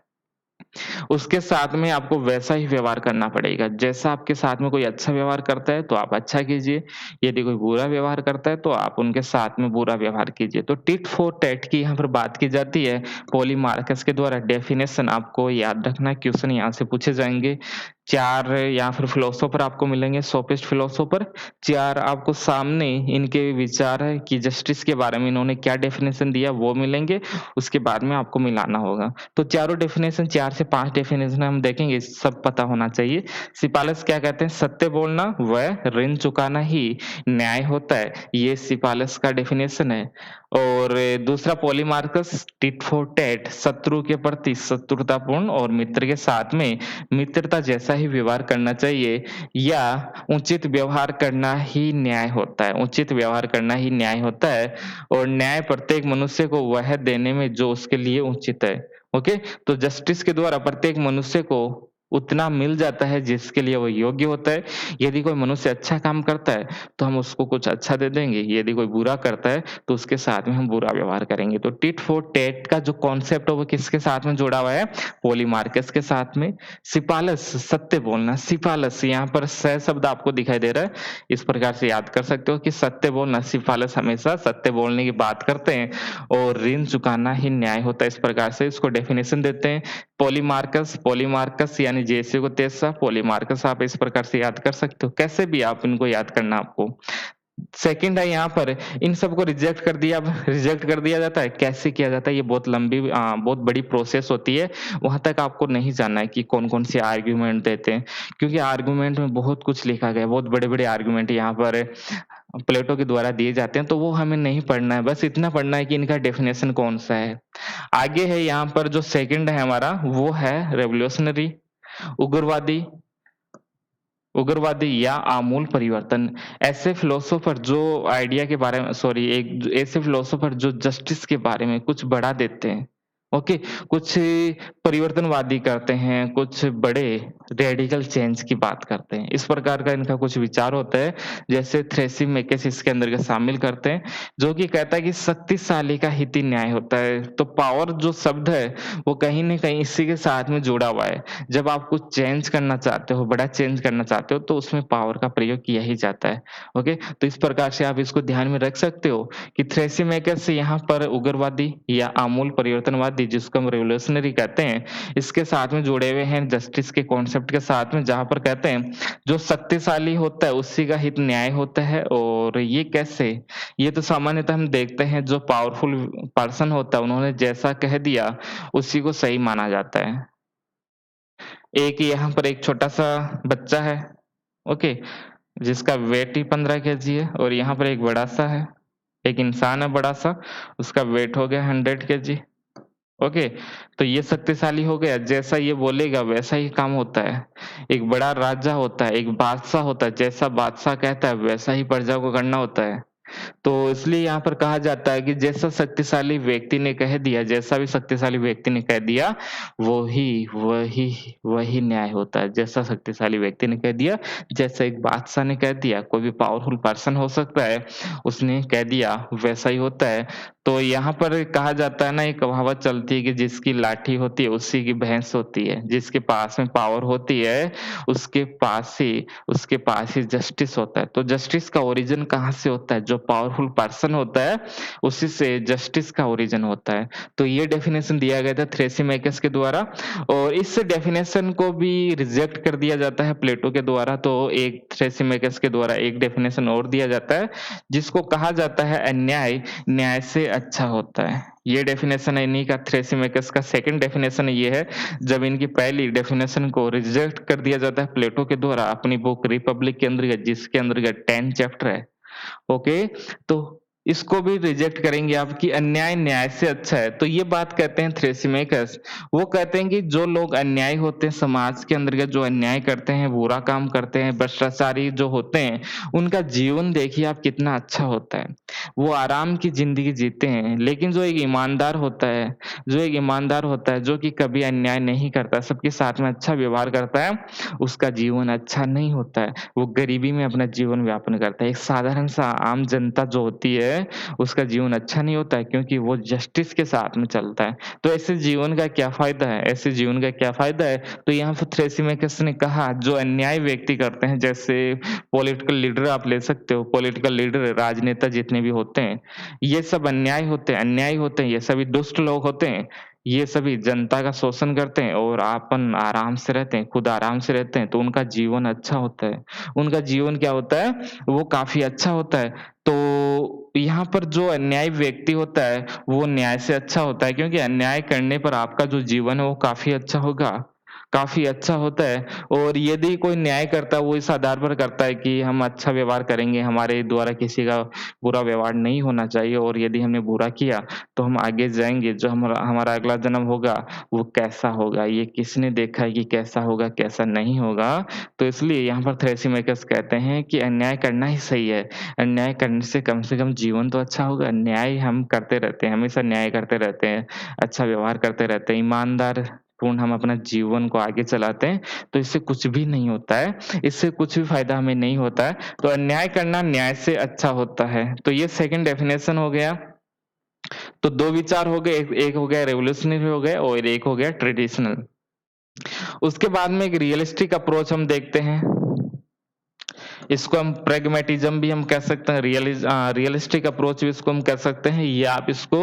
उसके साथ में आपको वैसा ही व्यवहार करना पड़ेगा। जैसा आपके साथ में कोई अच्छा व्यवहार करता है तो आप अच्छा कीजिए, यदि कोई बुरा व्यवहार करता है तो आप उनके साथ में बुरा व्यवहार कीजिए। तो टिट फॉर टैट की यहाँ पर बात की जाती है पॉलीमार्कस के द्वारा। डेफिनेशन आपको याद रखना है, क्वेश्चन यहाँ से पूछे जाएँगे। 4 या फिर फिलोसोफर आपको मिलेंगे, सोफिस्ट फिलोसोफर। 4 आपको सामने इनके विचार है कि जस्टिस के बारे में इन्होंने क्या डेफिनेशन दिया वो मिलेंगे, उसके बाद में आपको मिलाना होगा। तो चारों डेफिनेशन 4 से 5 डेफिनेशन हम देखेंगे, सब पता होना चाहिए। सिफालस क्या कहते हैं, सत्य बोलना व ऋण चुकाना ही न्याय होता है, ये सिफालस का डेफिनेशन है। और दूसरा पॉलीमार्कस टिट फॉर टैट, शत्रु के प्रति शत्रुतापूर्ण और मित्र के साथ में मित्रता जैसा ही व्यवहार करना चाहिए, या उचित व्यवहार करना ही न्याय होता है। उचित व्यवहार करना ही न्याय होता है और न्याय प्रत्येक मनुष्य को वह देने में जो उसके लिए उचित है। ओके, तो जस्टिस के द्वारा प्रत्येक मनुष्य को उतना मिल जाता है जिसके लिए वो योग्य होता है। यदि कोई मनुष्य अच्छा काम करता है तो हम उसको कुछ अच्छा दे देंगे, यदि कोई बुरा करता है तो उसके साथ में हम बुरा व्यवहार करेंगे। तो टिट फॉर टैट का जो कॉन्सेप्ट है वो किसके साथ में जुड़ा हुआ है, पॉलीमार्कस के साथ में। सिफालस सत्य बोलना, सिफालस यहाँ पर स शब्द आपको दिखाई दे रहा है, इस प्रकार से याद कर सकते हो कि सत्य बोलना, सिफालस हमेशा सत्य बोलने की बात करते हैं और ऋण चुकाना ही न्याय होता है, इस प्रकार से इसको डेफिनेशन देते हैं। पॉलीमार्कस, पॉलीमार्कस यानी जैसे को तैसा, पॉलीमार्कस आप इस प्रकार से याद कर सकते हो, कैसे भी आप इनको याद करना आपको। सेकंड है यहाँ पर, इन सबको रिजेक्ट कर दिया। अब रिजेक्ट कर दिया जाता है, कैसे किया जाता है, ये बहुत लंबी बहुत बड़ी प्रोसेस होती है। वहाँ तक आपको नहीं जानना है कि कौन-कौन से आर्गुमेंट देते हैं, क्योंकि आर्गुमेंट में बहुत कुछ लिखा गया है, बहुत बड़े-बड़े आर्गुमेंट यहाँ पर प्लेटो के द्वारा दिए जाते हैं, तो वो हमें नहीं पढ़ना है, बस इतना पढ़ना है कि इनका डेफिनेशन कौन-सा है। आगे है यहाँ पर जो सेकंड है हमारा, वो है रेवोल्यूशनरी, उग्रवादी, उग्रवादी या आमूल परिवर्तन। ऐसे फिलोसोफर जो आइडिया के बारे में सॉरी एक ऐसे फिलोसोफर जो जस्टिस के बारे में कुछ बढ़ा देते हैं, ओके? कुछ परिवर्तनवादी करते हैं, कुछ बड़े रेडिकल चेंज की बात करते हैं। इस प्रकार का इनका कुछ विचार होता है, जैसे थ्रेसिमेकिस इसके अंतर्गत शामिल करते हैं, जो कि कहता है कि शक्तिशाली का हित ही न्याय होता है। तो पावर जो शब्द है, वो कहीं न कहीं इसी के साथ में जुड़ा हुआ है। जब आप कुछ चेंज करना चाहते हो, बड़ा चेंज करना चाहते हो, तो उसमें पावर का प्रयोग किया ही जाता है। ओके? तो इस प्रकार से आप इसको ध्यान में रख सकते हो कि थ्रेसिमेकिस यहाँ पर उग्रवादी या आमूल परिवर्तनवादी, जिसको हम रिवोल्यूशनरी कहते हैं, इसके साथ में जुड़े हुए हैं जस्टिस के कॉन्सेप्ट के साथ में, जहाँ पर कहते हैं जो शक्तिशाली होता है उसी का हित न्याय होता है। और ये कैसे? ये तो सामान्यतः हम देखते हैं जो पावरफुल पर्सन होता है, उन्होंने जैसा कह दिया उसी को सही माना जाता है। एक यहाँ पर एक छोटा-सा बच्चा है, ओके? जिसका वेट ही 15 केजी है, और यहाँ पर एक बड़ा-सा है, एक इंसान है बड़ा-सा, उसका वेट हो गया 100 केजी, ओके? तो ये शक्तिशाली हो गया, जैसा ये बोलेगा वैसा ही काम होता है। एक बड़ा राजा होता है, एक बादशाह होता है, जैसा बादशाह कहता है वैसा ही प्रजा को करना होता है। तो इसलिए यहाँ पर कहा जाता है कि जैसा शक्तिशाली व्यक्ति ने कह दिया, जैसा भी शक्तिशाली व्यक्ति ने कह दिया, वही वही वही न्याय होता है। जैसा शक्तिशाली व्यक्ति ने कह दिया, जैसा एक बादशाह ने कह दिया, कोई भी पावरफुल पर्सन हो सकता है, उसने कह दिया वैसा ही होता है। तो यहाँ पर कहा जाता है ना, एक कहावत चलती है कि जिसकी लाठी होती है उसी की भैंस होती है। जिसके पास में पावर होती है उसके पास ही जस्टिस होता है। तो जस्टिस का ओरिजिन कहाँ से होता है? जो पावरफुल पर्सन होता है उसी से जस्टिस का ओरिजिन होता है। तो ये डेफिनेशन दिया गया था थ्रेसिमेकस के द्वारा और इस डेफिनेशन को भी रिजेक्ट कर दिया जाता है प्लेटो के द्वारा। तो एक थ्रेसिमेकस के द्वारा एक डेफिनेशन और दिया जाता है जिसको कहा जाता है अन्याय न्याय से अच्छा होता है। ये डेफिनेशन है इन्हीं का, थ्रेसिमेकस का सेकंड डेफिनेशन ये है। जब इनकी पहली डेफिनेशन को रिजेक्ट कर दिया जाता है प्लेटो के द्वारा अपनी बुक रिपब्लिक के अंतर्गत, जिसके अंतर्गत 10 चैप्टर है। ओके, तो इसको भी रिजेक्ट करेंगे आप कि अन्याय न्याय से अच्छा है। तो ये बात कहते हैं थ्रेसिमेकस। वो कहते हैं कि जो लोग अन्यायी होते हैं समाज के अंतर्गत, जो अन्याय करते हैं, बुरा काम करते हैं, भ्रष्टाचारी जो होते हैं, उनका जीवन देखिए आप कितना अच्छा होता है। वो आराम की ज़िंदगी जीते हैं। लेकिन जो एक ईमानदार होता है, जो कि कभी अन्याय नहीं करता, सबके साथ में अच्छा व्यवहार करता है, उसका जीवन अच्छा नहीं होता है। वो गरीबी में अपना जीवन व्यापन करता है। एक साधारण सा आम जनता जो होती है, उसका जीवन अच्छा नहीं होता है क्योंकि वो जस्टिस के साथ में चलता है। तो ऐसे जीवन का क्या फ़ायदा है? ऐसे जीवन का क्या फ़ायदा है? तो यहाँ पे थ्रेसिमेकस ने कहा जो अन्याय व्यक्ति करते हैं, जैसे पॉलिटिकल लीडर आप ले सकते हो, पॉलिटिकल लीडर, राजनेता जितने भी होते हैं, ये सब अन्यायी होते हैं, ये सभी दुष्ट लोग होते हैं। ये सभी जनता का शोषण करते हैं और आपन आराम से रहते हैं, खुद आराम से रहते हैं, तो उनका जीवन अच्छा होता है। उनका जीवन क्या होता है? वो काफ़ी अच्छा होता है। तो यहाँ पर जो अन्यायी व्यक्ति होता है, वो न्याय से अच्छा होता है क्योंकि अन्याय करने पर आपका जो जीवन है, वो काफ़ी अच्छा होगा, काफ़ी अच्छा होता है। और यदि कोई न्याय करता है, वो इस आधार पर करता है कि हम अच्छा व्यवहार करेंगे, हमारे द्वारा किसी का बुरा व्यवहार नहीं होना चाहिए और यदि हमने बुरा किया, तो हम आगे जाएँगे, जो हमारा हमारा अगला जन्म होगा, वो कैसा होगा, ये किसने देखा है कि कैसा होगा, कैसा नहीं होगा। तो इसलिए यहाँ पर थ्रेसिमेकस कहते हैं कि अन्याय करना ही सही है। अन्याय करने से कम जीवन तो अच्छा होगा। न्याय हम करते रहते हैं, हमेशा न्याय करते रहते हैं, अच्छा व्यवहार करते रहते हैं, ईमानदार पूर्ण हम अपना जीवन को आगे चलाते हैं, तो इससे कुछ भी नहीं होता है, इससे कुछ भी फ़ायदा हमें नहीं होता है। तो अन्याय करना न्याय से अच्छा होता है। तो ये सेकंड डेफिनेशन हो गया। तो 2 विचार हो गए, एक एक हो गया रिवोल्यूशनरी हो गया और एक हो गया ट्रेडिशनल। उसके बाद में एक रियलिस्टिक अप्रोच हम देखते हैं। इसको हम प्रैग्मैटिज्म भी हम कह सकते हैं, रियलिस्टिक अप्रोच भी इसको हम कह सकते हैं, या आप इसको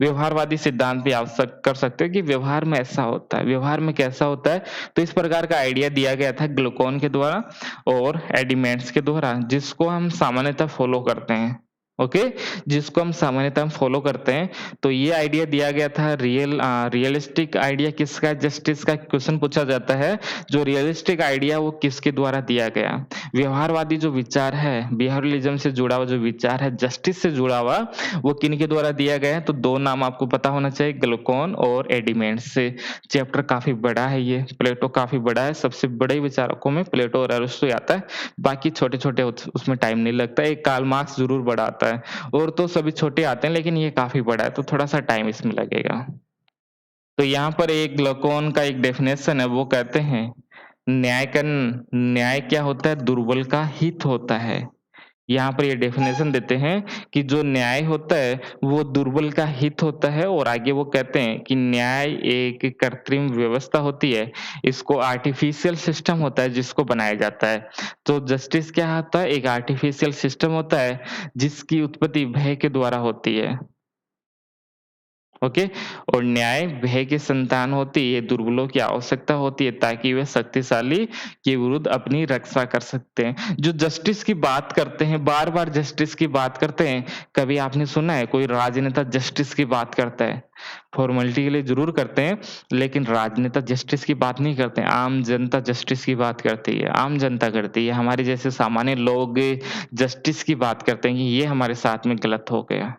व्यवहारवादी सिद्धांत भी आप कर सकते हो कि व्यवहार में ऐसा होता है, व्यवहार में कैसा होता है। तो इस प्रकार का आइडिया दिया गया था ग्लूकोन के द्वारा और एडिमेंट्स के द्वारा, जिसको हम सामान्यतः फॉलो करते हैं। ओके, जिसको हम सामान्यतः फॉलो करते हैं। तो ये आइडिया दिया गया था रियलिस्टिक आइडिया किसका? जस्टिस का क्वेश्चन पूछा जाता है। जो रियलिस्टिक आइडिया वो किसके द्वारा दिया गया? व्यवहारवादी जो विचार है, बिहेवियरलिज्म से जुड़ा हुआ जो विचार है, जस्टिस से जुड़ा हुआ, वो किनके द्वारा दिया गया है? तो 2 नाम आपको पता होना चाहिए, ग्लूकोन और एडिमेंट्स से। चैप्टर काफ़ी बड़ा है ये, प्लेटो काफ़ी बड़ा है, सबसे बड़े विचारकों में प्लेटो और अरिस्टो आता है, बाकी छोटे-छोटे उसमें टाइम नहीं लगता है। एक कार्ल मार्क्स ज़रूर बड़ा आता है और तो सभी छोटे आते हैं, लेकिन ये काफ़ी बड़ा है, तो थोड़ा-सा टाइम इसमें लगेगा। तो यहाँ पर एक ग्लूकोन का एक डेफिनेशन है, वो कहते हैं न्याय क्या होता है? दुर्बल का हित होता है। यहाँ पर ये डेफिनेशन देते हैं कि जो न्याय होता है, वो दुर्बल का हित होता है और आगे वो कहते हैं कि न्याय एक कृत्रिम व्यवस्था होती है। इसको आर्टिफ़िशियल सिस्टम होता है जिसको बनाया जाता है। तो जस्टिस क्या होता है? एक आर्टिफ़िशियल सिस्टम होता है, जिसकी उत्पत्ति भय के द्वारा होती है। ओके, और न्याय भय की संतान होती है, दुर्बलों की आवश्यकता होती है ताकि वे शक्तिशाली के विरुद्ध अपनी रक्षा कर सकते हैं। जो जस्टिस की बात करते हैं, बार-बार जस्टिस की बात करते हैं, कभी आपने सुना है कोई राजनेता जस्टिस की बात करता है? फॉर्मेलिटी के लिए ज़रूर करते हैं, लेकिन राजनेता जस्टिस की बात नहीं करते हैं, आम जनता जस्टिस की बात करती है, आम जनता करती है। हमारे जैसे सामान्य लोग जस्टिस की बात करते हैं कि ये हमारे साथ में गलत हो गया।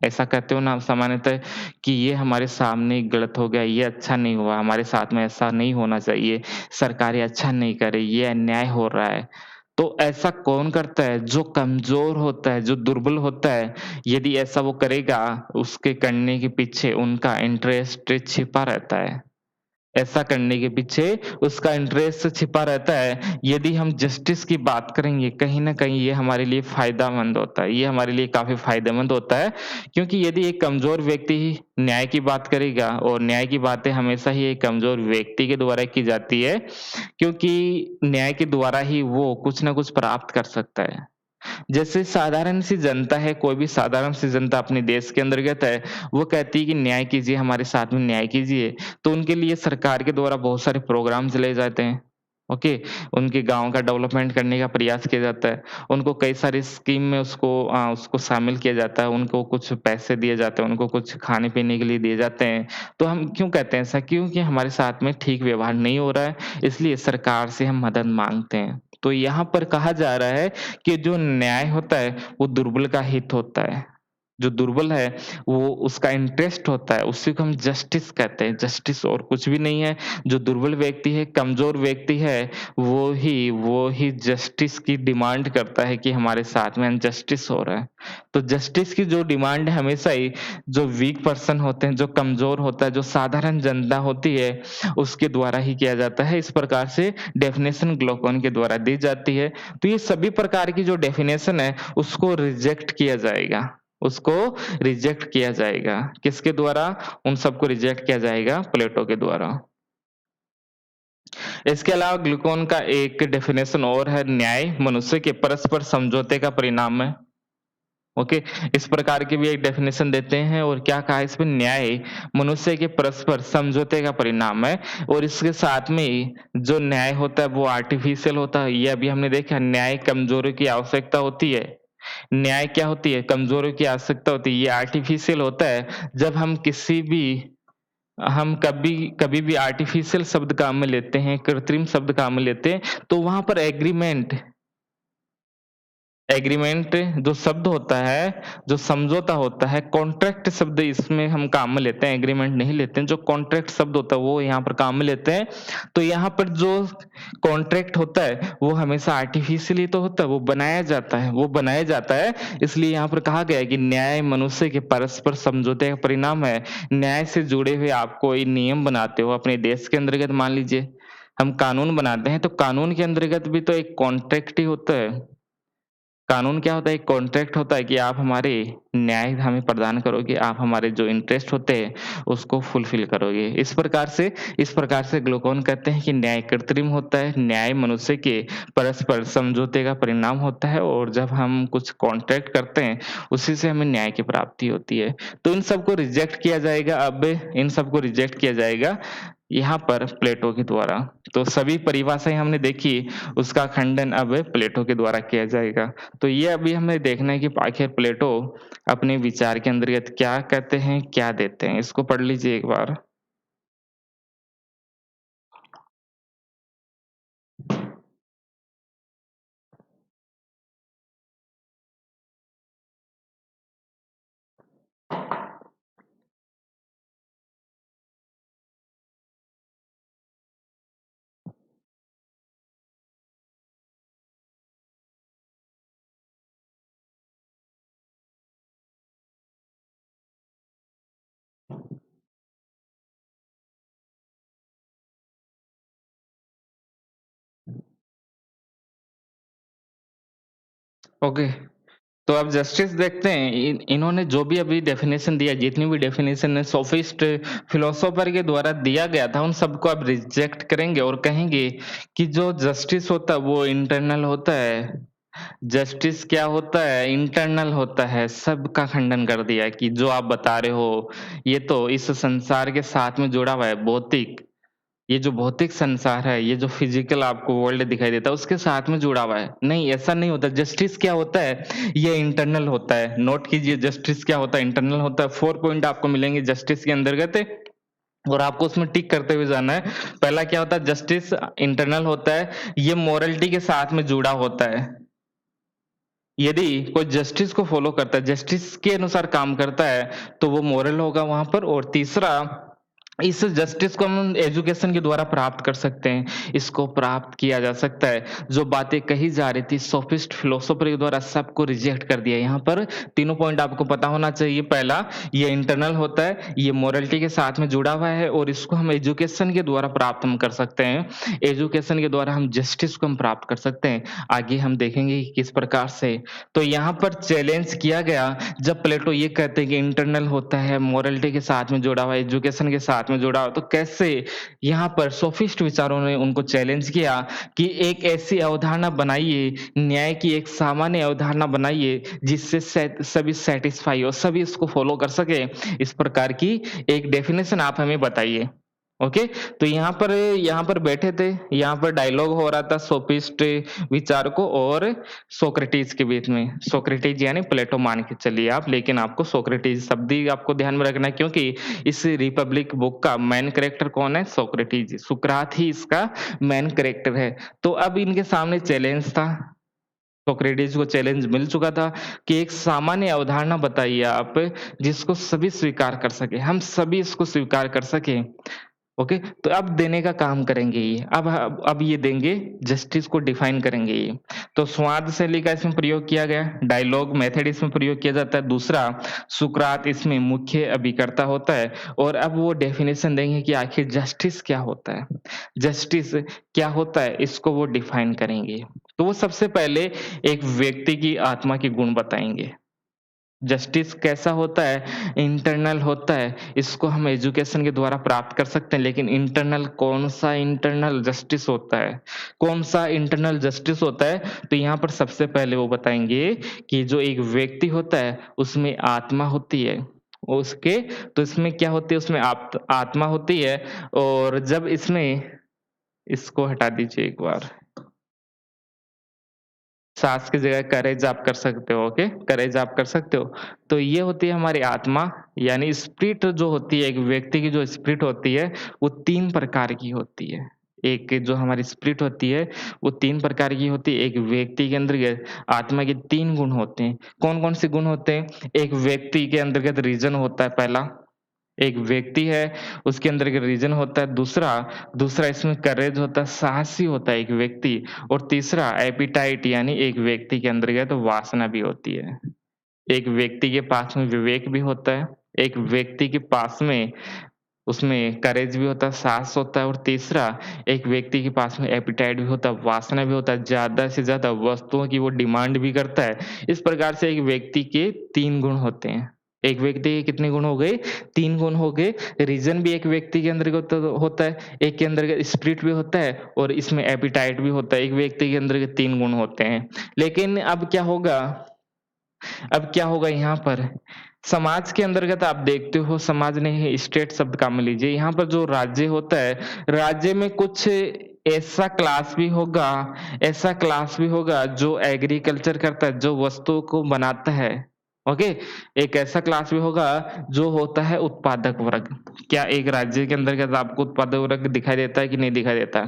ऐसा कहते हो ना सामान्यतः कि ये हमारे सामने गलत हो गया, ये अच्छा नहीं हुआ, हमारे साथ में ऐसा नहीं होना चाहिए, सरकार ये अच्छा नहीं कर रही, ये अन्याय हो रहा है। तो ऐसा कौन करता है? जो कमज़ोर होता है, जो दुर्बल होता है, यदि ऐसा वो करेगा, उसके करने के पीछे उनका इंटरेस्ट छिपा रहता है। ऐसा करने के पीछे उसका इंटरेस्ट छिपा रहता है। यदि हम जस्टिस की बात करेंगे, कहीं न कहीं ये हमारे लिए फ़ायदेमंद होता है, ये हमारे लिए काफ़ी फ़ायदेमंद होता है, क्योंकि यदि एक कमज़ोर व्यक्ति ही न्याय की बात करेगा और न्याय की बातें हमेशा ही एक कमज़ोर व्यक्ति के द्वारा की जाती है, क्योंकि न्याय के द्वारा ही वो कुछ न कुछ प्राप्त कर सकता है। जैसे साधारण सी जनता है, कोई भी साधारण सी जनता अपने देश के अंतर्गत है, वो कहती है कि न्याय कीजिए, हमारे साथ में न्याय कीजिए। तो उनके लिए सरकार के द्वारा बहुत सारे प्रोग्राम चलाए जाते हैं, ओके? उनके गाँव का डेवलपमेंट करने का प्रयास किया जाता है। उनको कई सारी स्कीम में उसको शामिल किया जाता है, उनको कुछ पैसे दिए जाते हैं, उनको कुछ खाने-पीने के लिए दिए जाते हैं। तो हम क्यों कहते हैं ऐसा? क्योंकि हमारे साथ में ठीक व्यवहार नहीं हो रहा है, इसलिए सरकार से हम मदद माँगते हैं। तो यहाँ पर कहा जा रहा है कि जो न्याय होता है, वो दुर्बल का हित होता है। जो दुर्बल है, वो उसका इंटरेस्ट होता है, उसी को हम जस्टिस कहते हैं, जस्टिस और कुछ भी नहीं है। जो दुर्बल व्यक्ति है, कमज़ोर व्यक्ति है, वो ही जस्टिस की डिमांड करता है कि हमारे साथ में अनजस्टिस हो रहा है। तो जस्टिस की जो डिमांड है हमेशा ही जो वीक पर्सन होते हैं, जो कमज़ोर होता है, जो साधारण जनता होती है, उसके द्वारा ही किया जाता है। इस प्रकार से डेफ़िनेशन ग्लोकोन के द्वारा दी जाती है। तो ये सभी प्रकार की जो डेफ़िनेशन है, उसको रिजेक्ट किया जाएगा। उसको रिजेक्ट किया जाएगा। किसके द्वारा? उन सबको रिजेक्ट किया जाएगा प्लेटो के द्वारा। इसके अलावा ग्लूकोन का एक डेफिनेशन और है, न्याय मनुष्य के परस्पर समझौते का परिणाम है। ओके, इस प्रकार की भी एक डेफिनेशन देते हैं और क्या कहा है इसमें, न्याय मनुष्य के परस्पर समझौते का परिणाम है और इसके साथ में ही जो न्याय होता है वो आर्टिफिशियल होता है। ये अभी हमने देखा, न्याय कमजोरी की आवश्यकता होती है। न्याय क्या होती है? कमजोरी की आवश्यकता होती है। ये आर्टिफिशियल होता है जब हम कभी कभी भी आर्टिफिशियल शब्द काम में लेते हैं, कृत्रिम शब्द काम में लेते हैं, तो वहाँ पर एग्रीमेंट एग्रीमेंट जो शब्द होता है, जो समझौता होता है, कॉन्ट्रैक्ट शब्द इसमें हम काम में लेते हैं, एग्रीमेंट नहीं लेते हैं। जो कॉन्ट्रैक्ट शब्द होता है वो यहाँ पर काम में लेते हैं। तो यहाँ पर जो कॉन्ट्रैक्ट होता है वो हमेशा आर्टिफिशियली तो होता है, वो बनाया जाता है, इसलिए यहाँ पर कहा गया है कि न्याय मनुष्य के परस्पर समझौते का परिणाम है। न्याय से जुड़े हुए आप कोई नियम बनाते हो अपने देश के अंतर्गत, मान लीजिए हम कानून बनाते हैं, तो कानून के अंतर्गत भी तो एक कॉन्ट्रैक्ट ही होता है। कानून क्या होता है? एक कॉन्ट्रैक्ट होता है कि आप हमारे न्याय हमें प्रदान करोगे, आप हमारे जो इंटरेस्ट होते हैं, उसको फुलफ़िल करोगे। इस प्रकार से ग्लूकोन कहते हैं कि न्याय कृत्रिम होता है, न्याय मनुष्य के परस्पर समझौते का परिणाम होता है और जब हम कुछ कॉन्ट्रैक्ट करते हैं, उसी से हमें न्याय की प्राप्ति होती है। तो इन सबको रिजेक्ट किया जाएगा, अब इन सबको रिजेक्ट किया जाएगा यहाँ पर प्लेटो के द्वारा। तो सभी परिभाषाएँ हमने देखी, उसका खंडन अब प्लेटो के द्वारा किया जाएगा। तो ये अभी हमें देखना है कि आखिर प्लेटो अपने विचार के अंतर्गत क्या कहते हैं, क्या देते हैं? इसको पढ़ लीजिए एक बार। ओके, तो अब जस्टिस देखते हैं, इन्होंने जो भी अभी डेफिनेशन दिया, जितनी भी डेफिनेशन है सोफिस्ट फिलोसोफर के द्वारा दिया गया था, उन सबको अब रिजेक्ट करेंगे और कहेंगे कि जो जस्टिस होता है वो इंटरनल होता है। जस्टिस क्या होता है? इंटरनल होता है। सबका खंडन कर दिया कि जो आप बता रहे हो, ये तो इस संसार के साथ में जुड़ा हुआ है, भौतिक। ये जो भौतिक संसार है, ये जो फिज़िकल आपको वर्ल्ड दिखाई देता है, उसके साथ में जुड़ा हुआ है। नहीं, ऐसा नहीं होता। जस्टिस क्या होता है? ये इंटरनल होता है। नोट कीजिए, जस्टिस क्या होता है? इंटरनल होता है। 4 पॉइंट आपको मिलेंगे जस्टिस के अंतर्गत और आपको उसमें टिक करते हुए जाना है। पहला क्या होता है? जस्टिस इंटरनल होता है। ये मोरालिटी के साथ में जुड़ा होता है। यदि कोई जस्टिस को फ़ॉलो करता है, जस्टिस के अनुसार काम करता है, तो वो मोरल होगा वहाँ पर। और तीसरा इस जस्टिस को हम एजुकेशन के द्वारा प्राप्त कर सकते हैं, इसको प्राप्त किया जा सकता है। जो बातें कही जा रही थी सोफिस्ट फिलोसोफर के द्वारा सबको रिजेक्ट कर दिया। यहाँ पर तीनों पॉइंट आपको पता होना चाहिए। पहला, ये इंटरनल होता है, ये मोरालिटी के साथ में जुड़ा हुआ है और इसको हम एजुकेशन के द्वारा प्राप्त हम कर सकते हैं। एजुकेशन के द्वारा हम जस्टिस को हम प्राप्त कर सकते हैं। आगे हम देखेंगे कि किस प्रकार से। तो यहाँ पर चैलेंज किया गया जब प्लेटो ये कहते हैं कि इंटरनल होता है, मोरालिटी के साथ में जुड़ा हुआ है, एजुकेशन के साथ में जुड़ा हुआ, तो कैसे यहाँ पर सोफिस्ट विचारों ने उनको चैलेंज किया कि एक ऐसी अवधारणा बनाइए, न्याय की एक सामान्य अवधारणा बनाइए जिससे सभी सैटिस्फाई हो, सभी इसको फॉलो कर सके। इस प्रकार की एक डेफिनेशन आप हमें बताइए। ओके, तो यहाँ पर बैठे थे, यहाँ पर डायलॉग हो रहा था सोफिस्ट विचारकों और सोक्रेटिस के बीच में। सोक्रेटिस यानी प्लेटो मान के चलिए आप, लेकिन आपको सोक्रेटिस शब्द ही आपको ध्यान में रखना है क्योंकि इस रिपब्लिक बुक का मेन कैरेक्टर कौन है? सोक्रेटिस, सुकरात ही इसका मेन कैरेक्टर है। तो अब इनके सामने चैलेंज था, सोक्रेटिस को चैलेंज मिल चुका था कि एक सामान्य अवधारणा बताइए आप जिसको सभी स्वीकार कर सके, हम सभी इसको स्वीकार कर सके। ओके, तो अब देने का काम करेंगे ये। अब ये देंगे, जस्टिस को डिफाइन करेंगे ये। तो स्वाद शैली का इसमें प्रयोग किया गया, डायलॉग मेथड इसमें प्रयोग किया जाता है। दूसरा, सुकरात इसमें मुख्य अभिकर्ता होता है और अब वो डेफिनेशन देंगे कि आखिर जस्टिस क्या होता है, जस्टिस क्या होता है, इसको वो डिफाइन करेंगे। तो वो सबसे पहले एक व्यक्ति की आत्मा के गुण बताएंगे। जस्टिस कैसा होता है? इंटरनल होता है। इसको हम एजुकेशन के द्वारा प्राप्त कर सकते हैं, लेकिन इंटरनल कौन-सा इंटरनल जस्टिस होता है? कौन-सा इंटरनल जस्टिस होता है? तो यहाँ पर सबसे पहले वो बताएँगे कि जो एक व्यक्ति होता है, उसमें आत्मा होती है। उसके तो इसमें क्या होती है? उसमें आत्मा होती है और जब इसमें इसको हटा दीजिए एक बार। साँस की जगह करेज आप कर सकते हो, ओके? करेज आप कर सकते हो। तो ये होती है हमारी आत्मा, यानी स्पिरिट जो होती है, एक व्यक्ति की जो स्पिरिट होती है, वो 3 प्रकार की होती है। एक जो हमारी स्पिरिट होती है, वो 3 प्रकार की होती है। एक व्यक्ति के अंतर्गत आत्मा के 3 गुण होते हैं। कौन-कौन से गुण होते हैं? एक व्यक्ति के अंतर्गत रीज़न होता है पहला, एक व्यक्ति है, उसके अंदर एक रीज़न होता है। दूसरा दूसरा इसमें करेज होता है, साहसी होता है एक व्यक्ति। और तीसरा एपेटाइट यानी एक व्यक्ति के अंतर्गत वासना भी होती है। एक व्यक्ति के पास में विवेक भी होता है, एक व्यक्ति के पास में उसमें करेज भी होता है, साहस होता है और तीसरा एक व्यक्ति के पास में एपेटाइट भी होता है, वासना भी होता है, ज़्यादा से ज़्यादा वस्तुओं की वो डिमांड भी करता है। इस प्रकार से एक व्यक्ति के 3 गुण होते हैं। एक व्यक्ति के कितने गुण हो गए? 3 गुण हो गए। रीज़न भी एक व्यक्ति के अंदर होता है, एक के अंदर स्पिरिट भी होता है और इसमें एपेटाइट भी होता है। एक व्यक्ति के अंदर के 3 गुण होते हैं। लेकिन अब क्या होगा यहाँ पर? समाज के अंतर्गत आप देखते हो, समाज नहीं, स्टेट शब्द काम में लीजिए। यहाँ पर जो राज्य होता है, राज्य में कुछ ऐसा क्लास भी होगा जो एग्रीकल्चर करता है, जो वस्तुओं को बनाता है। ओके? एक ऐसा क्लास भी होगा जो होता है उत्पादक वर्ग। क्या एक राज्य के अंतर्गत आपको उत्पादक वर्ग दिखाई देता है कि नहीं दिखाई देता?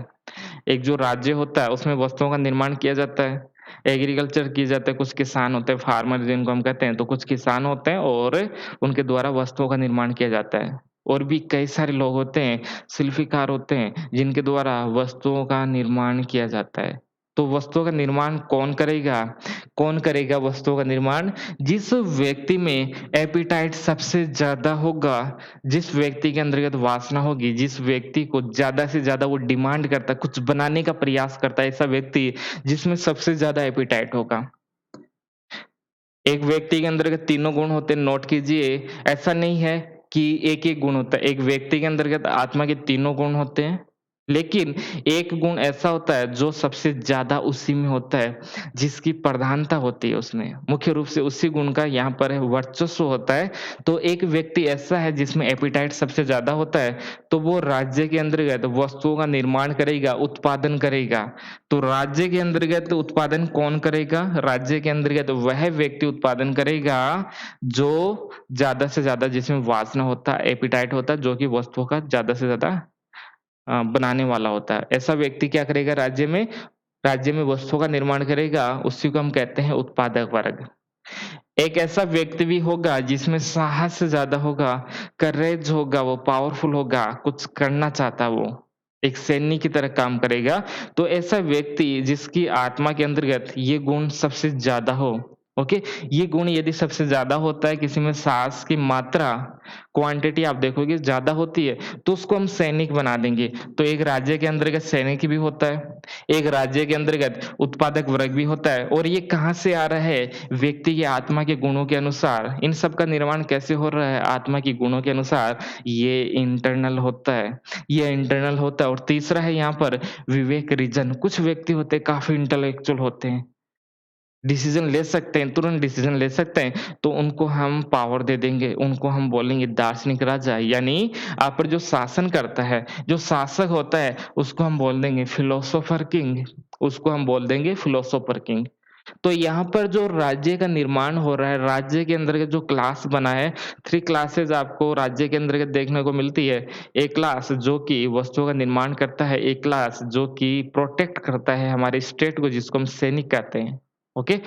एक जो राज्य होता है, उसमें वस्तुओं का निर्माण किया जाता है। एग्रीकल्चर किए जाते हैं, कुछ किसान होते हैं, फार्मर जिनको हम कहते हैं, तो कुछ किसान होते हैं और उनके द्वारा वस्तुओं का निर्माण किया जाता है। और भी कई सारे लोग होते हैं, शिल्पीकार होते हैं, जिनके द्वारा वस्तुओं का निर्माण किया जाता है। तो वस्तुओं का निर्माण कौन करेगा? कौन करेगा वस्तुओं का निर्माण? जिस व्यक्ति में एपेटाइट सबसे ज़्यादा होगा, जिस व्यक्ति के अंतर्गत वासना होगी, जिस व्यक्ति को ज़्यादा से ज़्यादा वो डिमांड करता है, कुछ बनाने का प्रयास करता है, ऐसा व्यक्ति जिसमें सबसे ज़्यादा एपेटाइट होगा। एक व्यक्ति के अंतर्गत तीनों गुण होते हैं, नोट कीजिए। ऐसा नहीं है कि एक-एक गुण होता है। एक व्यक्ति के अंतर्गत आत्मा के तीनों गुण होते हैं, लेकिन एक गुण ऐसा होता है जो सबसे ज़्यादा उसी में होता है, जिसकी प्रधानता होती है उसमें। मुख्य रूप से उसी गुण का यहाँ पर वर्चस्व होता है। तो एक व्यक्ति ऐसा है जिसमें एपेटाइट सबसे ज़्यादा होता है, तो वो राज्य के अंतर्गत वस्तुओं का निर्माण करेगा, उत्पादन करेगा। तो राज्य के अंतर्गत उत्पादन कौन करेगा? राज्य के अंतर्गत वह व्यक्ति उत्पादन करेगा जो ज़्यादा से ज़्यादा जिसमें वासना होता है, एपेटाइट होता है, जो कि वस्तुओं का ज़्यादा से ज़्यादा बनाने वाला होता है। ऐसा व्यक्ति क्या करेगा राज्य में? राज्य में वस्तुओं का निर्माण करेगा, उसी को हम कहते हैं उत्पादक वर्ग। एक ऐसा व्यक्ति भी होगा जिसमें साहस ज़्यादा होगा, करेज होगा, वो पावरफुल होगा, कुछ करना चाहता है वो, एक सैनिक की तरह काम करेगा। तो ऐसा व्यक्ति जिसकी आत्मा के अंतर्गत ये गुण सबसे ज़्यादा हो, ओके? ये गुण यदि सबसे ज़्यादा होता है किसी में साहस की मात्रा, क्वांटिटी आप देखोगे ज़्यादा होती है, तो उसको हम सैनिक बना देंगे। तो एक राज्य के अंतर्गत सैनिक भी होता है, एक राज्य के अंतर्गत उत्पादक वर्ग भी होता है और ये कहाँ से आ रहा है? व्यक्ति की आत्मा के गुणों के अनुसार। इन सब का निर्माण कैसे हो रहा है आत्मा के गुणों के अनुसार? ये इंटरनल होता है, ये इंटरनल होता है और तीसरा है यहाँ पर विवेक रीज़न। कुछ व्यक्ति होते हैं काफ़ी इंटेलेक्चुअल होते हैं, डिसीज़न ले सकते हैं, तुरंत डिसीज़न ले सकते हैं, तो उनको हम पावर दे देंगे, उनको हम बोलेंगे दार्शनिक राजा, यानी आप पर जो शासन करता है, जो शासक होता है, उसको हम बोल देंगे फिलोसोफर किंग, उसको हम बोल देंगे फिलोसोफर किंग। तो यहाँ पर जो राज्य का निर्माण हो रहा है, राज्य के अंदर के जो क्लास बना है, 3 क्लासेस आपको राज्य के अंतर्गत देखने को मिलती है। एक क्लास जो कि वस्तुओं का निर्माण करता है, एक क्लास जो कि प्रोटेक्ट करता है हमारे स्टेट को जिसको हम सैनिक कहते हैं, ओके?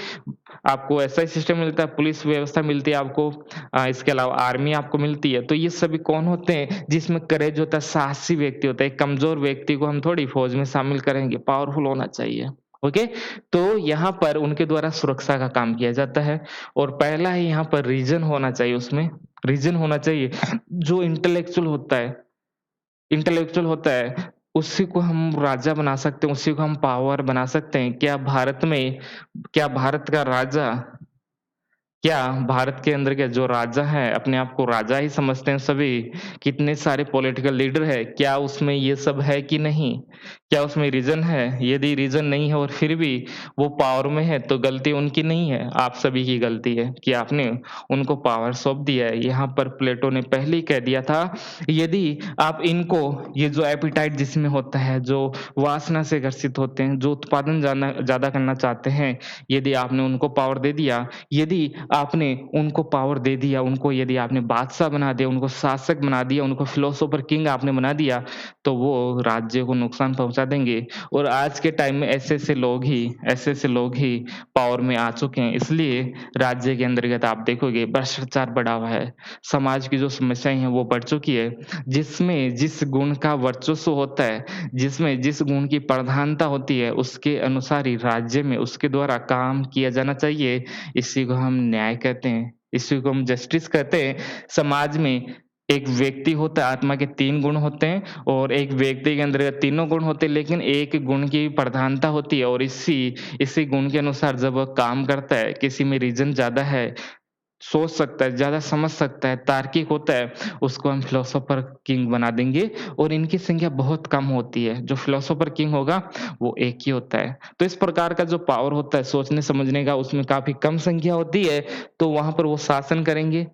आपको ऐसा ही सिस्टम मिलता है, पुलिस व्यवस्था मिलती है आपको इसके अलावा आर्मी आपको मिलती है। तो ये सभी कौन होते हैं जिसमें करेज होता है, साहसी व्यक्ति होता है। एक कमज़ोर व्यक्ति को हम थोड़ी फ़ौज में शामिल करेंगे, पावरफुल होना चाहिए, ओके? तो यहाँ पर उनके द्वारा सुरक्षा का काम किया जाता है और पहला ही यहाँ पर रीज़न होना चाहिए उसमें, रीज़न होना चाहिए जो इंटेलेक्चुअल होता है, उसी को हम राजा बना सकते हैं, उसी को हम पावर बना सकते हैं। क्या भारत का राजा क्या भारत के अंदर के जो राजा हैं, अपने आप को राजा ही समझते हैं सभी? कितने सारे पॉलिटिकल लीडर हैं, क्या उसमें ये सब है कि नहीं? क्या उसमें रीज़न है? यदि रीज़न नहीं है और फिर भी वो पावर में है, तो गलती उनकी नहीं है, आप सभी की गलती है कि आपने उनको पावर सौंप दिया है। यहाँ पर प्लेटो ने पहले ही कह दिया था, यदि आप इनको ये जो एपेटाइट जिसमें होता है, जो वासना से ग्रसित होते हैं, जो उत्पादन ज़्यादा करना चाहते हैं, यदि आपने उनको पावर दे दिया, यदि आपने उनको पावर दे दिया, उनको यदि आपने बादशाह बना दिया, उनको शासक बना दिया, उनको फिलोसोफर किंग आपने बना दिया, तो वो राज्य को नुकसान पहुँचा देंगे और आज के टाइम में ऐसे-ऐसे लोग ही पावर में आ चुके हैं। इसलिए राज्य के अंतर्गत आप देखोगे भ्रष्टाचार बढ़ा हुआ है, समाज की जो समस्याएँ हैं वो बढ़ चुकी है, जिसमें जिस गुण का वर्चस्व होता है, जिसमें जिस गुण की प्रधानता होती है, उसके अनुसार ही राज्य में उसके द्वारा काम किया जाना चाहिए। इसी को हम न्याय कहते हैं, इसी को हम जस्टिस कहते हैं। समाज में एक व्यक्ति होता है, आत्मा के 3 गुण होते हैं और एक व्यक्ति के अंदर तीनों गुण होते हैं, लेकिन एक गुण की प्रधानता होती है और इसी गुण के अनुसार जब वह काम करता है, किसी में रीज़न ज़्यादा है, सोच सकता है, ज़्यादा समझ सकता है, तार्किक होता है, उसको हम फिलोसोफर किंग बना देंगे और इनकी संख्या बहुत कम होती है। जो फिलोसोफर किंग होगा, वो एक ही होता है। तो इस प्रकार का जो पावर होता है सोचने-समझने का, उसमें काफ़ी कम संख्या होती है, तो वहाँ पर वो शासन करेंगे।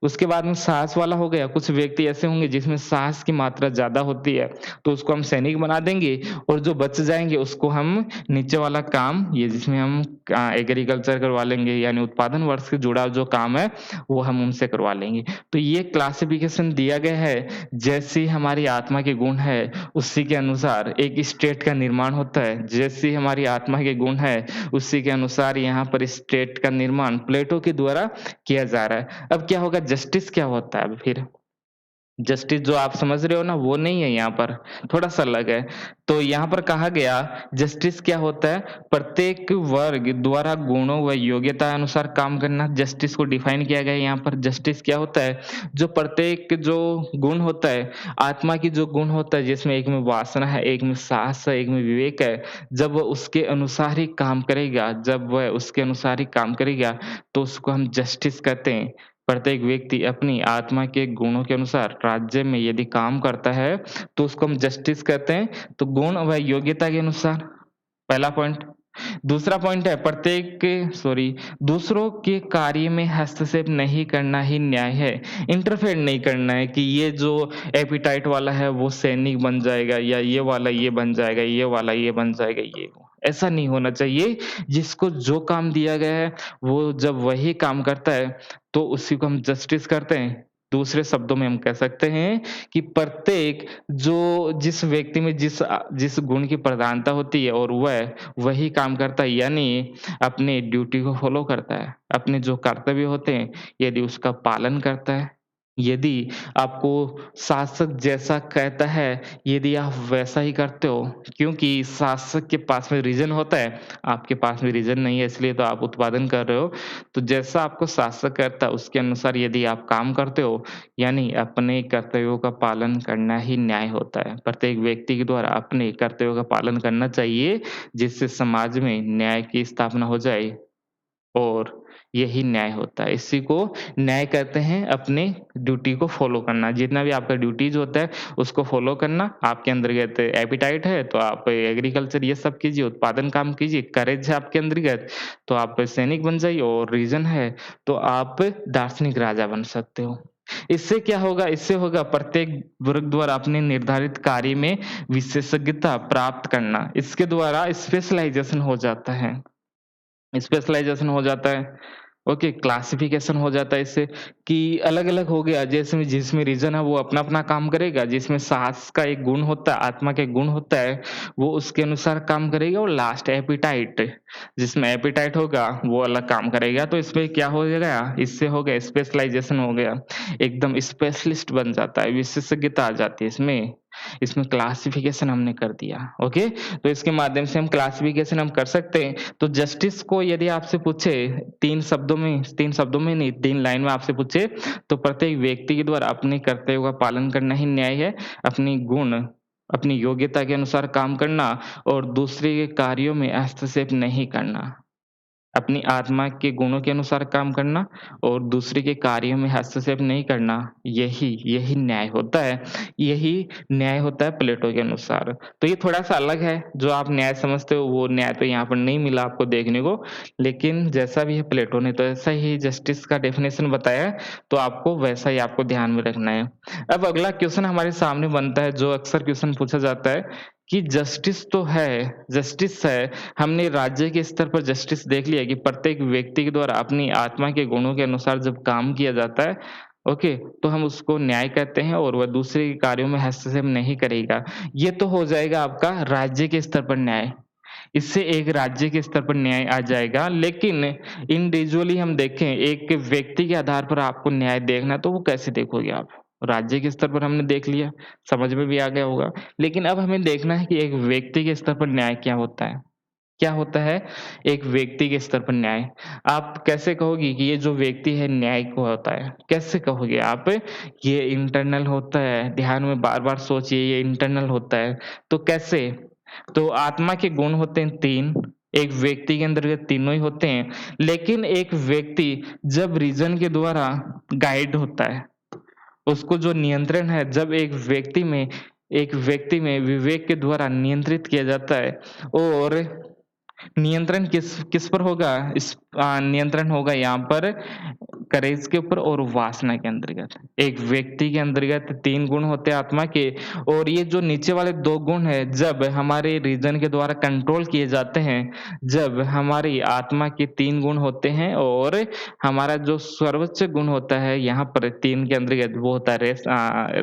उसके बाद में साहस वाला हो गया, कुछ व्यक्ति ऐसे होंगे जिसमें साहस की मात्रा ज़्यादा होती है, तो उसको हम सैनिक बना देंगे और जो बच जाएँगे उसको हम नीचे वाला काम ये जिसमें हम एग्रीकल्चर करवा लेंगे यानी उत्पादन वर्ग से जुड़ा जो काम है, वो हम उनसे करवा लेंगे। तो ये क्लासिफ़िकेशन दिया गया है, जैसी हमारी आत्मा के गुण है, उसी के अनुसार एक स्टेट का निर्माण होता है। जैसी हमारी आत्मा के गुण है, उसी के अनुसार यहाँ पर स्टेट का निर्माण प्लेटो के द्वारा किया जा रहा है। अब क्या होगा जस्टिस क्या होता है अब फिर? जस्टिस जो आप समझ रहे हो ना वो नहीं है यहाँ पर, थोड़ा-सा अलग है। तो यहाँ पर कहा गया जस्टिस क्या होता है? प्रत्येक वर्ग द्वारा गुणों व योग्यता अनुसार काम करना, जस्टिस को डिफाइन किया गया है यहाँ पर। जस्टिस क्या होता है? जो प्रत्येक जो गुण होता है, आत्मा की जो गुण होता है जिसमें एक में वासना है, एक में साहस है, एक में विवेक है, जब वह उसके अनुसार ही काम करेगा तो उसको हम जस्टिस कहते हैं। प्रत्येक व्यक्ति अपनी आत्मा के गुणों के अनुसार राज्य में यदि काम करता है, तो उसको हम जस्टिस कहते हैं। तो गुण व योग्यता के अनुसार पहला पॉइंट। दूसरा पॉइंट है दूसरों के कार्य में हस्तक्षेप नहीं करना ही न्याय है। इंटरफेयर नहीं करना है कि ये जो एपेटाइट वाला है वो सैनिक बन जाएगा या ये वाला ये बन जाएगा, ये वाला ये बन जाएगा, ये वो। ऐसा नहीं होना चाहिए। जिसको जो काम दिया गया है, वो जब वही काम करता है, तो उसी को हम जस्टिस करते हैं। दूसरे शब्दों में हम कह सकते हैं कि प्रत्येक जो जिस व्यक्ति में जिस गुण की प्रधानता होती है और वह वही काम करता है, यानी अपनी ड्यूटी को फ़ॉलो करता है। अपने जो कर्तव्य होते हैं, यदि उसका पालन करता है, यदि आपको शासक जैसा कहता है, यदि आप वैसा ही करते हो, क्योंकि शासक के पास में रीज़न होता है, आपके पास में रीज़न नहीं है, इसलिए तो आप उत्पादन कर रहे हो। तो जैसा आपको शासक कहता है, उसके अनुसार यदि आप काम करते हो, यानी अपने कर्तव्यों का पालन करना ही न्याय होता है। प्रत्येक व्यक्ति के द्वारा अपने कर्तव्यों का पालन करना चाहिए, जिससे समाज में न्याय की स्थापना हो जाए और यही न्याय होता है। इसी को न्याय कहते हैं, अपने ड्यूटी को फ़ॉलो करना। जितना भी आपका ड्यूटीज़ होता है, उसको फ़ॉलो करना। आपके अंतर्गत एपेटाइट है, तो आप एग्रीकल्चर ये सब कीजिए, उत्पादन काम कीजिए। करेज है आपके अंतर्गत, तो आप सैनिक बन जाइए और रीज़न है, तो आप दार्शनिक राजा बन सकते हो। इससे क्या होगा? इससे होगा प्रत्येक वर्ग द्वारा अपने निर्धारित कार्य में विशेषज्ञता प्राप्त करना। इसके द्वारा स्पेशलाइज़ेशन हो जाता है। स्पेशलाइज़ेशन हो जाता है, ओके, क्लासिफ़िकेशन हो जाता है इससे कि अलग-अलग हो गया, जैसे में जिसमें रीज़न है वो अपना-अपना काम करेगा, जिसमें साहस का एक गुण होता है, आत्मा का एक गुण होता है, वो उसके अनुसार काम करेगा और लास्ट एपेटाइट, जिसमें एपेटाइट होगा, वो अलग काम करेगा। तो इसमें क्या हो गया, इससे हो गया स्पेशलाइज़ेशन हो गया, एकदम स्पेशलिस्ट बन जाता है, विशेषज्ञता आ जाती है इसमें। इसमें क्लासिफ़िकेशन हमने कर दिया, ओके? तो इसके माध्यम से हम क्लासिफ़िकेशन हम कर सकते हैं। तो जस्टिस को यदि आपसे पूछे 3 शब्दों में नहीं, 3 लाइन में आपसे पूछे, तो प्रत्येक व्यक्ति के द्वारा अपने कर्तव्यों का पालन करना ही न्याय है। अपनी गुण, अपनी योग्यता के अनुसार काम करना और दूसरे के कार्यों में हस्तक्षेप नहीं करना। अपनी आत्मा के गुणों के अनुसार काम करना और दूसरे के कार्यों में हस्तक्षेप नहीं करना, यही यही न्याय होता है। यही न्याय होता है प्लेटो के अनुसार। तो ये थोड़ा-सा अलग है, जो आप न्याय समझते हो वो न्याय तो यहाँ पर नहीं मिला आपको देखने को, लेकिन जैसा भी है प्लेटो ने तो ऐसा ही जस्टिस का डेफिनिशन बताया है, तो आपको वैसा ही आपको ध्यान में रखना है। अब अगला क्वेश्चन हमारे सामने बनता है, जो अक्सर क्वेश्चन पूछा जाता है कि जस्टिस तो है, जस्टिस है, हमने राज्य के स्तर पर जस्टिस देख लिया कि प्रत्येक व्यक्ति के द्वारा अपनी आत्मा के गुणों के अनुसार जब काम किया जाता है, ओके, तो हम उसको न्याय कहते हैं और वह दूसरे के कार्यों में हस्तक्षेप नहीं करेगा। ये तो हो जाएगा आपका राज्य के स्तर पर न्याय। इससे एक राज्य के स्तर पर न्याय आ जाएगा, लेकिन इंडिविजुअली हम देखें, एक व्यक्ति के आधार पर आपको न्याय देखना है, तो वो कैसे देखोगे आप? राज्य के स्तर पर हमने देख लिया, समझ में भी आ गया होगा। लेकिन अब हमें देखना है कि एक व्यक्ति के स्तर पर न्याय क्या होता है? क्या होता है एक व्यक्ति के स्तर पर न्याय? आप कैसे कहोगी कि ये जो व्यक्ति है न्यायिक होता है? कैसे कहोगे आप? ये इंटरनल होता है, ध्यान में बार-बार सोचिए, ये इंटरनल होता है। तो कैसे? तो आत्मा के गुण होते हैं 3, एक व्यक्ति के अंदर ये तीनों ही होते हैं, लेकिन एक व्यक्ति जब रीज़न के द्वारा गाइड होता है, उसको जो नियंत्रण है, जब एक व्यक्ति में विवेक के द्वारा नियंत्रित किया जाता है और नियंत्रण किस किस पर होगा? नियंत्रण होगा यहाँ पर करेज के ऊपर और वासना के अंतर्गत। एक व्यक्ति के अंतर्गत 3 गुण होते हैं आत्मा के, और ये जो नीचे वाले 2 गुण हैं, जब हमारे रीज़न के द्वारा कंट्रोल किए जाते हैं, जब हमारी आत्मा के 3 गुण होते हैं और हमारा जो सर्वोच्च गुण होता है यहाँ पर 3 के अंतर्गत, वो होता है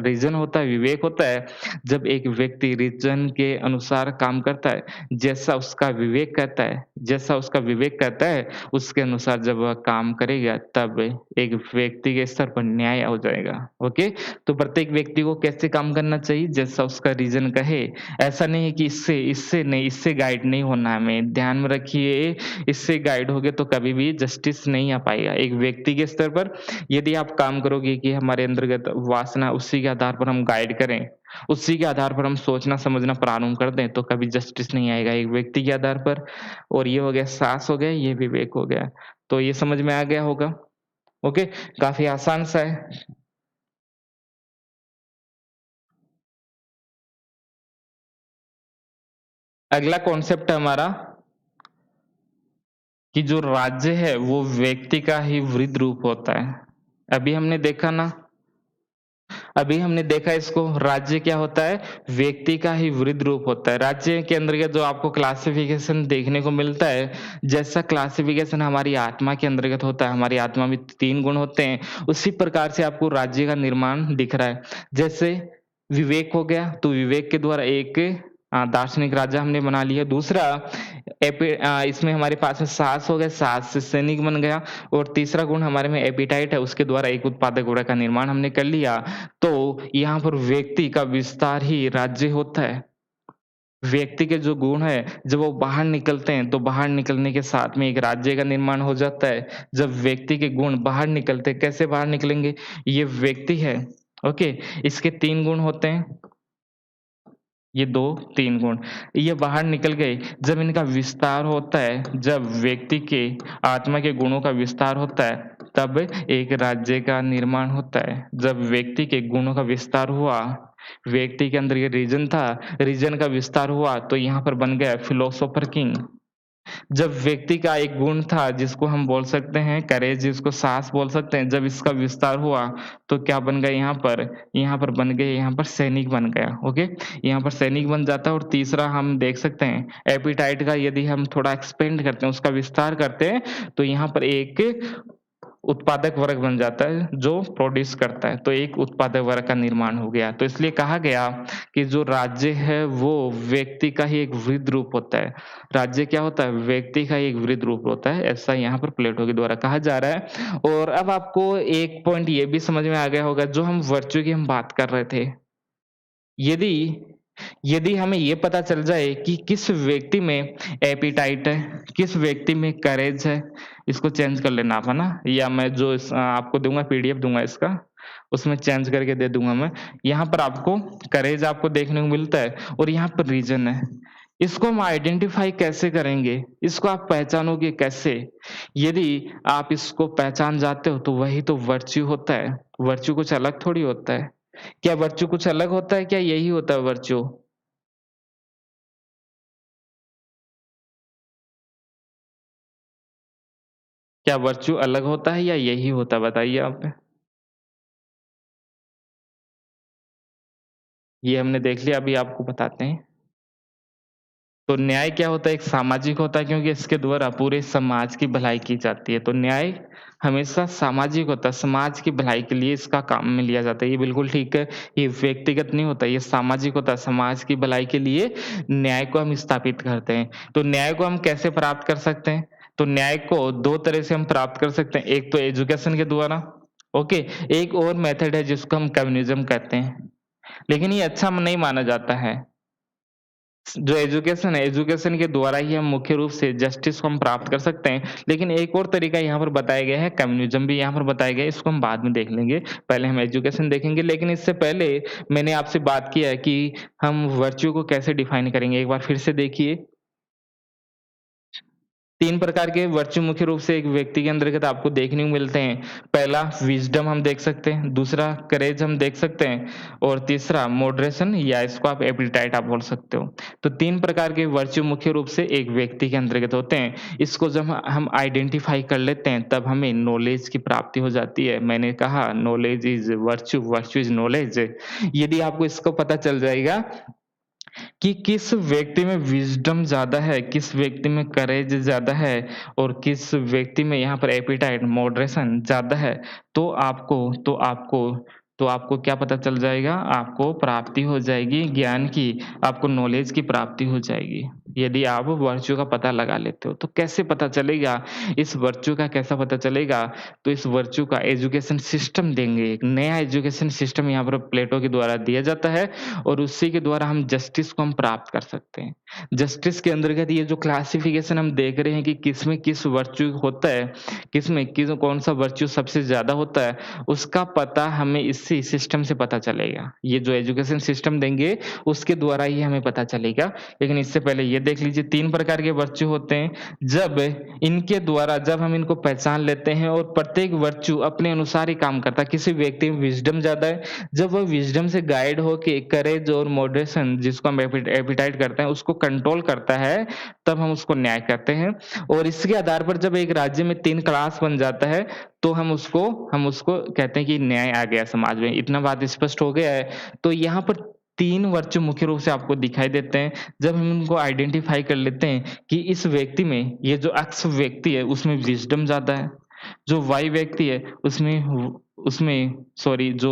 रीज़न होता है, विवेक होता है। जब एक व्यक्ति रीज़न के अनुसार काम करता है, जैसा उसका विवेक कहता है, उसके अनुसार जब वह काम करेगा, तब एक व्यक्ति के स्तर पर न्याय हो जाएगा, ओके? तो प्रत्येक व्यक्ति को कैसे काम करना चाहिए? जैसा उसका रीज़न कहे। ऐसा नहीं है कि इससे गाइड नहीं होना है हमें, ध्यान में रखिए, इससे गाइड होगे तो कभी भी जस्टिस नहीं आ पाएगा। एक व्यक्ति के स्तर पर यदि आप काम करोगे कि हमारे अंतर्गत वासना, उसी के आधार पर हम गाइड करें, उसी के आधार पर हम सोचना-समझना प्रारंभ कर दें, तो कभी जस्टिस नहीं आएगा एक व्यक्ति के आधार पर। और ये हो गया साहस हो गया, ये विवेक हो गया। तो ये समझ में आ गया होगा, ओके? काफ़ी आसान सा है। अगला कॉन्सेप्ट है हमारा कि जो राज्य है, वो व्यक्ति का ही वृद्ध रूप होता है। अभी हमने देखा ना, अभी हमने देखा इसको, राज्य क्या होता है? व्यक्ति का ही विविध रूप होता है। राज्य के अंतर्गत जो आपको क्लासिफ़िकेशन देखने को मिलता है, जैसा क्लासिफ़िकेशन हमारी आत्मा के अंतर्गत होता है, हमारी आत्मा में 3 गुण होते हैं, उसी प्रकार से आपको राज्य का निर्माण दिख रहा है। जैसे विवेक हो गया, तो विवेक के द्वारा एक दार्शनिक राजा हमने बना लिया। दूसरा इसमें हमारे पास में साहस हो गया, साहस से सैनिक बन गया। और तीसरा गुण हमारे में एपेटाइट है, उसके द्वारा एक उत्पादक वर्ण का निर्माण हमने कर लिया। तो यहाँ पर व्यक्ति का विस्तार ही राज्य होता है। व्यक्ति के जो गुण हैं, जब वो बाहर निकलते हैं, तो बाहर निकलने के साथ में एक राज्य का निर्माण हो जाता है। जब व्यक्ति के गुण बाहर निकलते हैं, कैसे बाहर निकलेंगे? ये व्यक्ति है, ओके? इसके 3 गुण होते हैं। ये 2-3 गुण, ये बाहर निकल गए। जब इनका विस्तार होता है, जब व्यक्ति के आत्मा के गुणों का विस्तार होता है, तब एक राज्य का निर्माण होता है। जब व्यक्ति के गुणों का विस्तार हुआ, व्यक्ति के अंदर ये रीजन था, रीजन का विस्तार हुआ, तो यहाँ पर बन गया फिलोसोफर किंग। जब व्यक्ति का एक गुण था जिसको हम बोल सकते हैं करेज, जिसको साहस बोल सकते हैं, जब इसका विस्तार हुआ तो क्या बन गया यहाँ पर? यहाँ पर बन गए, यहाँ पर सैनिक बन गया, ओके? यहाँ पर सैनिक बन जाता है। और तीसरा हम देख सकते हैं एपेटाइट का, यदि हम थोड़ा एक्सपेंड करते हैं, उसका विस्तार करते हैं, तो यहाँ पर एक उत्पादक वर्ग बन जाता है जो प्रोड्यूस करता है, तो एक उत्पादक वर्ग का निर्माण हो गया। तो इसलिए कहा गया कि जो राज्य है वो व्यक्ति का ही एक वृद्ध रूप होता है। राज्य क्या होता है? व्यक्ति का एक वृद्ध रूप होता है, ऐसा यहाँ पर प्लेटो के द्वारा कहा जा रहा है। और अब आपको एक पॉइंट ये भी समझ में आ गया होगा, जो हम वर्च्यू की हम बात कर रहे थे। यदि यदि हमें ये पता चल जाए कि किस व्यक्ति में एपेटाइट है, किस व्यक्ति में करेज है, इसको चेंज कर लेना आप, है ना? या मैं जो आपको दूँगा पीडीएफ दूँगा इसका, उसमें चेंज करके दे दूँगा मैं। यहाँ पर आपको करेज आपको देखने को मिलता है और यहाँ पर रीज़न है। इसको हम आइडेंटिफ़ाई कैसे करेंगे? इसको आप पहचानोगे कैसे? यदि आप इसको पहचान जाते हो तो वही तो वर्च्यू होता है। वर्च्यू कुछ अलग थोड़ी होता है। क्या वर्च्यू कुछ अलग होता है? क्या यही होता है वर्च्यू? क्या वर्च्यू अलग होता है या यही होता है? बताइए आप? ये हमने देख लिया, अभी आपको बताते हैं। तो न्याय क्या होता है? एक सामाजिक होता है, क्योंकि इसके द्वारा पूरे समाज की भलाई की जाती है। तो न्याय हमेशा सामाजिक होता है, समाज की भलाई के लिए इसका काम में लिया जाता है। ये बिल्कुल ठीक है, ये व्यक्तिगत नहीं होता, ये सामाजिक होता है। समाज की भलाई के लिए न्याय को हम स्थापित करते हैं। तो न्याय को हम कैसे प्राप्त कर सकते हैं? तो न्याय को 2 तरह से हम प्राप्त कर सकते हैं। एक तो एजुकेशन के द्वारा, ओके? एक और मेथड है जिसको हम कम्युनिज़्म कहते हैं। लेकिन ये अच्छा नहीं माना जाता है। जो एजुकेशन है, एजुकेशन के द्वारा ही हम मुख्य रूप से जस्टिस को हम प्राप्त कर सकते हैं। लेकिन एक और तरीका यहाँ पर बताया गया है, कम्युनिज़्म भी यहाँ पर बताया गया है, इसको हम बाद में देख लेंगे। पहले हम एजुकेशन देखेंगे, लेकिन इससे पहले मैंने आपसे बात किया है कि हम वर्च्यू को कैसे डिफाइन करेंगे, एक बार फिर से देखिए। 3 प्रकार के वर्च्यू मुख्य रूप से एक व्यक्ति के अंतर्गत आपको देखने को मिलते हैं। पहला विज़डम हम देख सकते हैं, दूसरा करेज हम देख सकते हैं और तीसरा मॉडरेशन, या इसको आप एपेटाइट आप बोल सकते हो। तो 3 प्रकार के वर्च्यू मुख्य रूप से एक व्यक्ति के अंतर्गत होते हैं। इसको जब हम आइडेंटिफ़ाई कर लेते हैं, तब हमें नॉलेज की प्राप्ति हो जाती है। मैंने कहा knowledge is virtue, virtue is knowledge. यदि आपको इसको पता चल जाएगा कि किस व्यक्ति में विज़डम ज़्यादा है, किस व्यक्ति में करेज ज़्यादा है और किस व्यक्ति में यहाँ पर एपेटाइट, मॉडरेशन ज़्यादा है, तो आपको क्या पता चल जाएगा? आपको प्राप्ति हो जाएगी ज्ञान की, आपको नॉलेज की प्राप्ति हो जाएगी। यदि आप वर्च्यू का पता लगा लेते हो, तो कैसे पता चलेगा? इस वर्च्यू का कैसा पता चलेगा? तो इस वर्च्यू का एजुकेशन सिस्टम देंगे, एक नया एजुकेशन सिस्टम यहाँ पर प्लेटो के द्वारा दिया जाता है और उसी के द्वारा हम जस्टिस को हम प्राप्त कर सकते हैं। जस्टिस के अंतर्गत ये जो क्लासिफ़िकेशन हम देख रहे हैं कि किसमें किस वर्च्यू होता है, किसमें किस कौन-सा वर्च्यू सबसे ज़्यादा होता है, उसका पता हमें इसी सिस्टम से पता चलेगा। ये जो एजुकेशन सिस्टम देंगे, उसके द्वारा ही हमें पता चलेगा। लेकिन इससे पहले ये देख लीजिए 3 प्रकार के वर्च्यू होते हैं। जब हम इनको पहचान लेते हैं और प्रत्येक वर्च्यू अपने अनुसार ही काम करता है। किसी व्यक्ति में विज़डम ज़्यादा है, जब वह विज़डम से गाइड होके करेज और मॉडरेशन, जिसको हम एपेटाइट करते हैं, उसको कंट्रोल करता है, तब हम उसको न्याय कहते हैं। और इसके आधार पर जब एक राज्य में 3 क्लास बन जाता है, तो हम उसको कहते हैं कि न्याय आ गया समाज में, इतना बात स्पष्ट हो गया है। तो यहाँ पर 3 वर्च्यू मुख्य रूप से आपको दिखाई देते हैं, जब हम उनको आइडेंटिफ़ाई कर लेते हैं कि इस व्यक्ति में, ये जो एक्स व्यक्ति है उसमें विज़डम ज़्यादा है, जो वाई व्यक्ति है उसमें सॉरी जो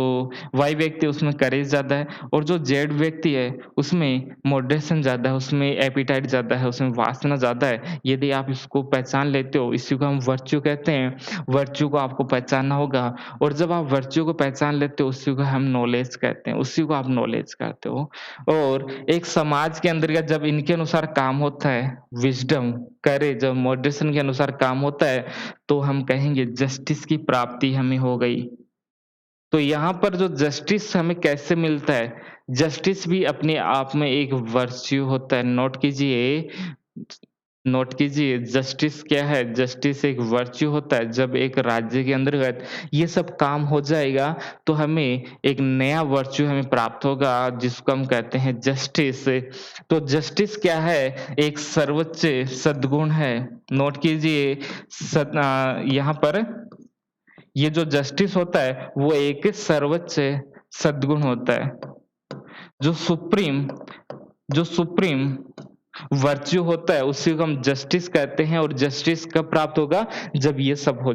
वाई व्यक्ति है उसमें करेज ज़्यादा है, और जो जेड व्यक्ति है उसमें मॉडरेशन ज़्यादा है, उसमें एपेटाइट ज़्यादा है, उसमें वासना ज़्यादा है। यदि आप इसको पहचान लेते हो, इसी को हम वर्च्यू कहते हैं। वर्च्यू को आपको पहचानना होगा, और जब आप वर्च्यू को पहचान लेते हो उसी को हम नॉलेज कहते हैं, उसी को आप नॉलेज कहते हो। और एक समाज के अंतर्गत जब इनके अनुसार काम होता है, विज़डम, करेज और मॉडरेशन के अनुसार काम होता है, तो हम कहेंगे जस्टिस की प्राप्ति हमें हो गई। तो यहाँ पर जो जस्टिस हमें कैसे मिलता है? जस्टिस भी अपने आप में एक वर्च्यू होता है। नोट कीजिए जस्टिस क्या है? जस्टिस एक वर्च्यू होता है। जब एक राज्य के अंतर्गत ये सब काम हो जाएगा, तो हमें एक नया वर्च्यू हमें प्राप्त होगा जिसको हम कहते हैं जस्टिस। तो जस्टिस क्या है? एक सर्वोच्च सद्गुण है। नोट कीजिए यहाँ पर ये जो जस्टिस होता है वो एक सर्वोच्च सद्गुण होता है। जो सुप्रीम जो सुप्रीम वर्च्यू होता है उसी को हम जस्टिस कहते हैं, और जस्टिस कब प्राप्त होगा? जब ये सब हो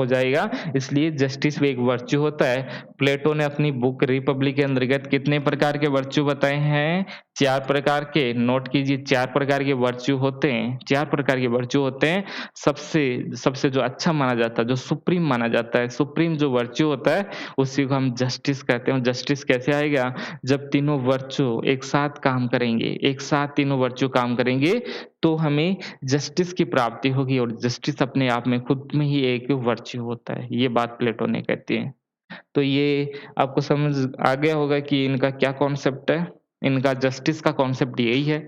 जाएगा, इसलिए जस्टिस भी एक वर्च्यू होता है। प्लेटो ने अपनी बुक रिपब्लिक के अंतर्गत कितने प्रकार के वर्च्यू बताए हैं? 4 प्रकार के। नोट कीजिए 4 प्रकार के वर्च्यू होते हैं, 4 प्रकार के वर्च्यू होते हैं। सबसे सबसे जो अच्छा माना जाता है, जो सुप्रीम माना जाता है, सुप्रीम जो वर्च्यू होता है उसी को हम जस्टिस कहते हैं। जस्टिस कैसे आएगा? जब तीनों वर्च्यू एक साथ काम करेंगे, एक साथ तीनों वर्च्यू काम करेंगे, तो हमें जस्टिस की प्राप्ति होगी, और जस्टिस अपने आप में खुद में ही एक वर्च्यू होता है। ये बात प्लेटो ने कहती है। तो ये आपको समझ आ गया होगा कि इनका क्या कॉन्सेप्ट है। इनका जस्टिस का कॉन्सेप्ट यही है।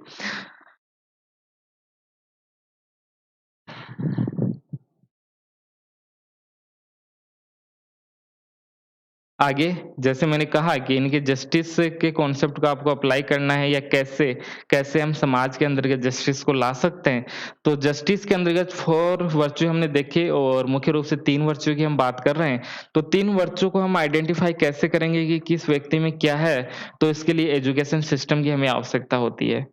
आगे जैसे मैंने कहा कि इनके जस्टिस के कॉन्सेप्ट को आपको अप्लाई करना है, या कैसे कैसे हम समाज के अंतर्गत जस्टिस को ला सकते हैं। तो जस्टिस के अंतर्गत 4 वर्च्यू हमने देखे, और मुख्य रूप से 3 वर्च्यू की हम बात कर रहे हैं। तो 3 वर्च्यू को हम आइडेंटिफ़ाई कैसे करेंगे कि किस व्यक्ति में क्या है? तो इसके लिए एजुकेशन सिस्टम की हमें आवश्यकता होती है।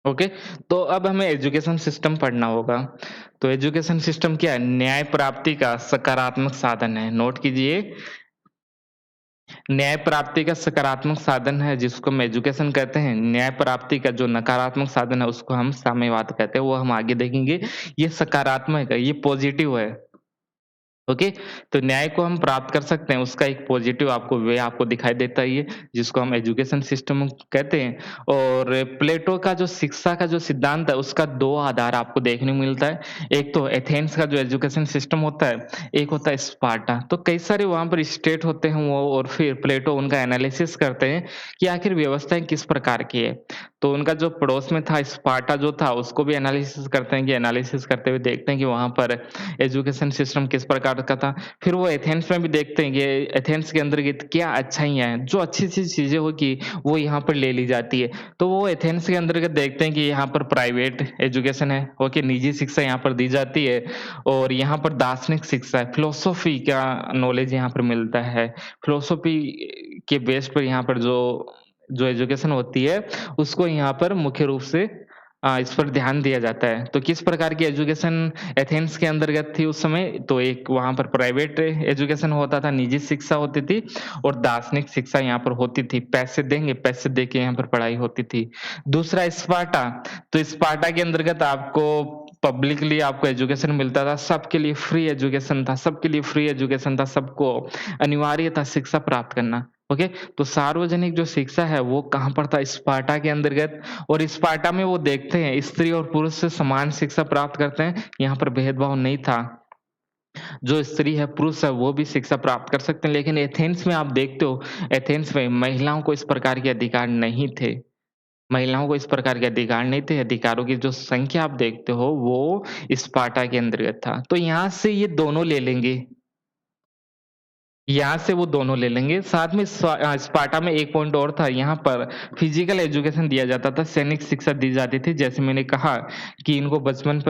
ओके, तो अब हमें एजुकेशन सिस्टम पढ़ना होगा। तो एजुकेशन सिस्टम क्या है? न्याय प्राप्ति का सकारात्मक साधन है। नोट कीजिए, न्याय प्राप्ति का सकारात्मक साधन है जिसको हम एजुकेशन कहते हैं। न्याय प्राप्ति का जो नकारात्मक साधन है उसको हम साम्यवाद कहते हैं, वो हम आगे देखेंगे। ये सकारात्मक है, ये पॉजिटिव है। ओके, तो न्याय को हम प्राप्त कर सकते हैं, उसका एक पॉजिटिव आपको वे आपको दिखाई देता ही है, जिसको हम एजुकेशन सिस्टम कहते हैं। और प्लेटो का जो शिक्षा का जो सिद्धांत है, उसका 2 आधार आपको देखने को मिलता है। एक तो एथेंस का जो एजुकेशन सिस्टम होता है, एक होता है स्पार्टा। तो कई सारे वहाँ पर स्टेट होते हैं वो, और फिर प्लेटो उनका एनालिसिस करते हैं कि आखिर व्यवस्थाएँ किस प्रकार की है। तो उनका जो पड़ोस में था स्पार्टा जो था, उसको भी एनालिसिस करते हैं, कि एनालिसिस करते हुए देखते हैं कि वहाँ पर एजुकेशन सिस्टम किस प्रकार का था। फिर वो एथेंस में भी देखते हैं कि एथेंस के अंतर्गत क्या अच्छाइयाँ हैं, जो अच्छी-अच्छी चीज़ें होगी वो यहाँ पर ले ली जाती है। तो वो एथेंस के अंतर्गत देखते हैं कि यहाँ पर प्राइवेट एजुकेशन है, ओके, निजी शिक्षा यहाँ पर दी जाती है, और यहाँ पर दार्शनिक शिक्षा है, फिलॉसफी का नॉलेज यहाँ पर मिलता है। फिलॉसफी के बेस पर यहाँ पर जो जो एजुकेशन होती है, उसको यहाँ पर मुख्य रूप से इस पर ध्यान दिया जाता है। तो किस प्रकार की एजुकेशन एथेंस के अंतर्गत थी उस समय? तो एक वहाँ पर प्राइवेट एजुकेशन होता था, निजी शिक्षा होती थी, और दार्शनिक शिक्षा यहाँ पर होती थी। पैसे देंगे, पैसे देके यहाँ पर पढ़ाई होती थी। दूसरा स्पार्टा, तो स्पार्टा के अंतर्गत आपको पब्लिकली आपको एजुकेशन मिलता था, सबके लिए फ्री एजुकेशन था, सबके लिए फ्री एजुकेशन था, सबको अनिवार्य था शिक्षा प्राप्त करना। ओके, तो सार्वजनिक जो शिक्षा है वो कहाँ पर था? स्पार्टा के अंतर्गत। और स्पार्टा में वो देखते हैं स्त्री और पुरुष से समान शिक्षा प्राप्त करते हैं, यहाँ पर भेदभाव नहीं था। जो स्त्री है, पुरुष है, वो भी शिक्षा प्राप्त कर सकते हैं। लेकिन एथेंस में आप देखते हो, एथेंस में महिलाओं को इस प्रकार के अधिकार नहीं थे। महिलाओं को इस प्रकार के अधिकार नहीं थे। अधिकारों की जो संख्या आप देखते हो, वो स्पार्टा के अंतर्गत था। तो यहाँ से ये दोनों ले लेंगे। यहाँ से वो दोनों ले लेंगे। साथ में स्पार्टा में एक पॉइंट और था, यहाँ पर फिजिकल एजुकेशन दिया जाता था, सैनिक शिक्षा दी जाती थी। जैसे मैंने कहा कि इनको बचपन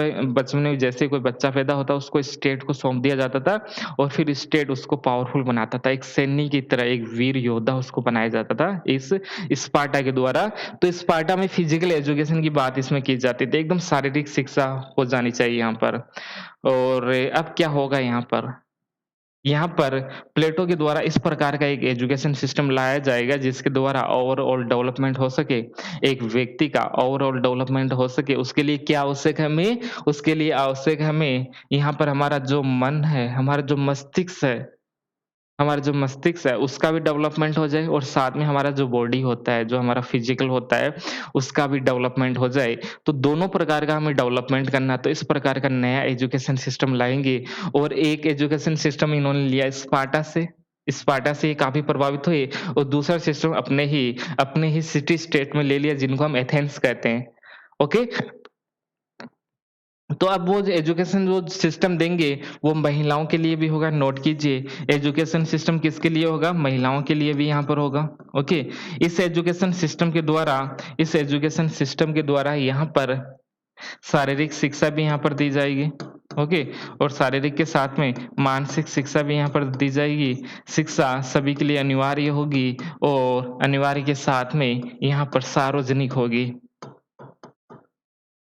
में जैसे कोई बच्चा पैदा होता, उसको स्टेट को सौंप दिया जाता था और फिर स्टेट उसको पावरफुल बनाता था। एक सैनिक की तरह, एक वीर योद्धा उसको बनाया जाता था इस स्पार्टा के द्वारा। तो स्पार्टा में फिजिकल एजुकेशन की बात इसमें की जाती थी, एकदम शारीरिक शिक्षा हो जानी चाहिए यहाँ पर। और अब क्या होगा यहाँ पर? यहाँ पर प्लेटो के द्वारा इस प्रकार का एक एजुकेशन सिस्टम लाया जाएगा जिसके द्वारा ओवरऑल डेवलपमेंट हो सके। एक व्यक्ति का ओवरऑल डेवलपमेंट हो सके, उसके लिए क्या आवश्यक है हमें? उसके लिए आवश्यक है हमें यहाँ पर हमारा जो मन है, हमारा जो मस्तिष्क है उसका भी डेवलपमेंट हो जाए और साथ में हमारा जो बॉडी होता है, जो हमारा फिजिकल होता है, उसका भी डेवलपमेंट हो जाए। तो दोनों प्रकार का हमें डेवलपमेंट करना है, तो इस प्रकार का नया एजुकेशन सिस्टम लाएँगे और एक एजुकेशन सिस्टम इन्होंने लिया स्पार्टा से। स्पार्टा से ये काफ़ी प्रभावित हुए और दूसरा सिस्टम अपने ही सिटी स्टेट में ले लिया जिनको हम एथेंस कहते हैं। ओके? तो अब वो जो एजुकेशन जो सिस्टम देंगे, वो महिलाओं के लिए भी होगा, नोट कीजिए। एजुकेशन सिस्टम किसके लिए होगा? महिलाओं के लिए भी यहाँ पर होगा, ओके। इस एजुकेशन सिस्टम के द्वारा यहाँ पर शारीरिक शिक्षा भी यहाँ पर दी जाएगी, ओके। और शारीरिक के साथ में मानसिक शिक्षा भी यहाँ पर दी जाएगी। शिक्षा सभी के लिए अनिवार्य होगी और अनिवार्य के साथ में यहाँ पर सार्वजनिक होगी।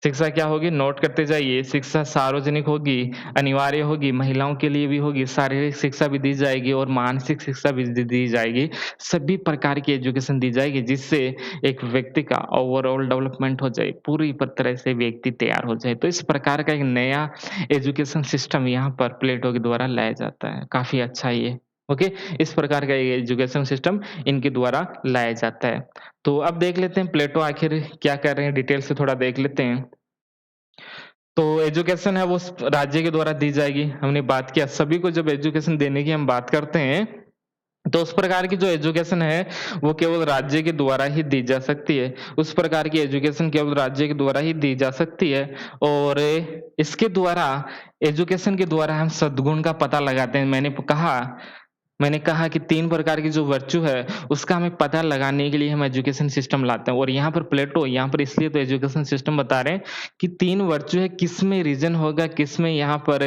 शिक्षा क्या होगी? नोट करते जाइए। शिक्षा सार्वजनिक होगी, अनिवार्य होगी, महिलाओं के लिए भी होगी, शारीरिक शिक्षा भी दी जाएगी और मानसिक शिक्षा भी दी जाएगी। सभी प्रकार की एजुकेशन दी जाएगी जिससे एक व्यक्ति का ओवरऑल डेवलपमेंट हो जाए, पूरी तरह से व्यक्ति तैयार हो जाए। तो इस प्रकार का एक नया एजुकेशन सिस्टम यहाँ पर प्लेटो के द्वारा लाया जाता है। काफ़ी अच्छा ये, ओके। इस प्रकार का ये एजुकेशन सिस्टम इनके द्वारा लाया जाता है। तो अब देख लेते हैं प्लेटो आखिर क्या कर रहे हैं, डिटेल से थोड़ा देख लेते हैं। तो एजुकेशन है वो राज्य के द्वारा दी जाएगी। हमने बात किया सभी को जब एजुकेशन देने की हम बात करते हैं, तो उस प्रकार की जो एजुकेशन है, वो केवल राज्य के द्वारा ही दी जा सकती है। उस प्रकार की एजुकेशन केवल राज्य के द्वारा ही दी जा सकती है और इसके द्वारा एजुकेशन के द्वारा हम सद्गुण का पता लगाते हैं। मैंने कहा कि 3 प्रकार की जो वर्च्यू है, उसका हमें पता लगाने के लिए हम एजुकेशन सिस्टम लाते हैं और यहाँ पर प्लेटो यहाँ पर इसलिए तो एजुकेशन सिस्टम बता रहे हैं कि 3 वर्च्यू है, किसमें रीज़न होगा, किसमें यहाँ पर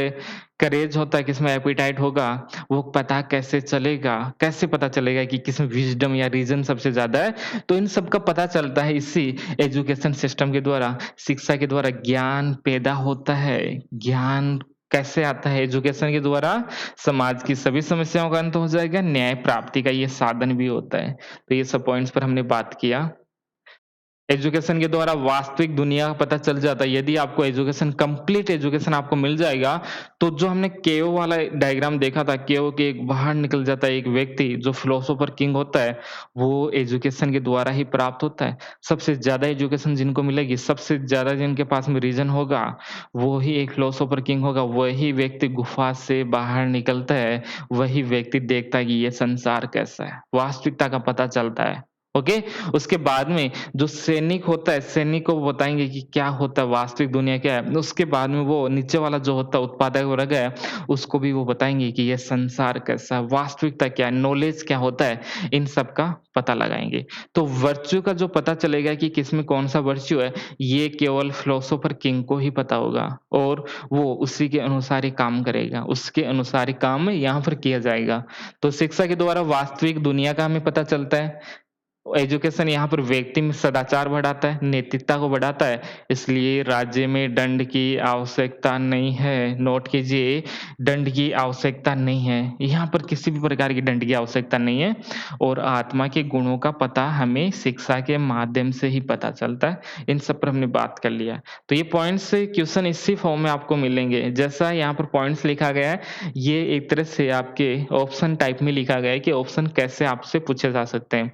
करेज होता है, किसमें एपेटाइट होगा, वो पता कैसे चलेगा? कैसे पता चलेगा कि किसमें विज़डम या रीज़न सबसे ज़्यादा है? तो इन सब का पता चलता है इसी एजुकेशन सिस्टम के द्वारा। शिक्षा के द्वारा ज्ञान पैदा होता है। ज्ञान कैसे आता है? एजुकेशन के द्वारा समाज की सभी समस्याओं का अंत हो जाएगा, न्याय प्राप्ति का ये साधन भी होता है। तो ये सब पॉइंट्स पर हमने बात किया। एजुकेशन के द्वारा वास्तविक दुनिया का पता चल जाता है। यदि आपको एजुकेशन कंप्लीट एजुकेशन आपको मिल जाएगा, तो जो हमने केओ वाला डायग्राम देखा था, केओ के एक बाहर निकल जाता है एक व्यक्ति जो फिलोसोफर किंग होता है, वो एजुकेशन के द्वारा ही प्राप्त होता है। सबसे ज़्यादा एजुकेशन जिनको मिलेगी, सबसे ज़्यादा जिनके पास में रीज़न होगा, वो ही एक फिलोसोफर किंग होगा। वही व्यक्ति गुफा से बाहर निकलता है, वही व्यक्ति देखता है कि ये संसार कैसा है, वास्तविकता का पता चलता है। ओके? उसके बाद में जो सैनिक होता है, सैनिक को वो बताएँगे कि क्या होता है, वास्तविक दुनिया क्या है। उसके बाद में वो नीचे वाला जो होता है उत्पादक वर्ग है, उसको भी वो बताएँगे कि ये संसार कैसा है, वास्तविकता क्या है, नॉलेज क्या होता है, इन सब का पता लगाएँगे। तो वर्च्यू का जो पता चलेगा कि किसमें कौन-सा वर्च्यू है, ये केवल फिलोसोफर किंग को ही पता होगा और वो उसी के अनुसार ही काम करेगा, उसके अनुसार ही काम यहाँ पर किया जाएगा। तो शिक्षा के द्वारा वास्तविक दुनिया का हमें पता चलता है। एजुकेशन यहाँ पर व्यक्ति में सदाचार बढ़ाता है, नैतिकता को बढ़ाता है, इसलिए राज्य में दंड की आवश्यकता नहीं है। नोट कीजिए, दंड की आवश्यकता नहीं है। यहाँ पर किसी भी प्रकार की दंड की आवश्यकता नहीं है और आत्मा के गुणों का पता हमें शिक्षा के माध्यम से ही पता चलता है। इन सब पर हमने बात कर लिया। तो ये पॉइंट्स क्वेश्चन इसी फॉर्म में आपको मिलेंगे। जैसा यहाँ पर पॉइंट्स लिखा गया है, ये एक तरह से आपके ऑप्शन टाइप में लिखा गया है कि ऑप्शन कैसे आपसे पूछे जा सकते हैं।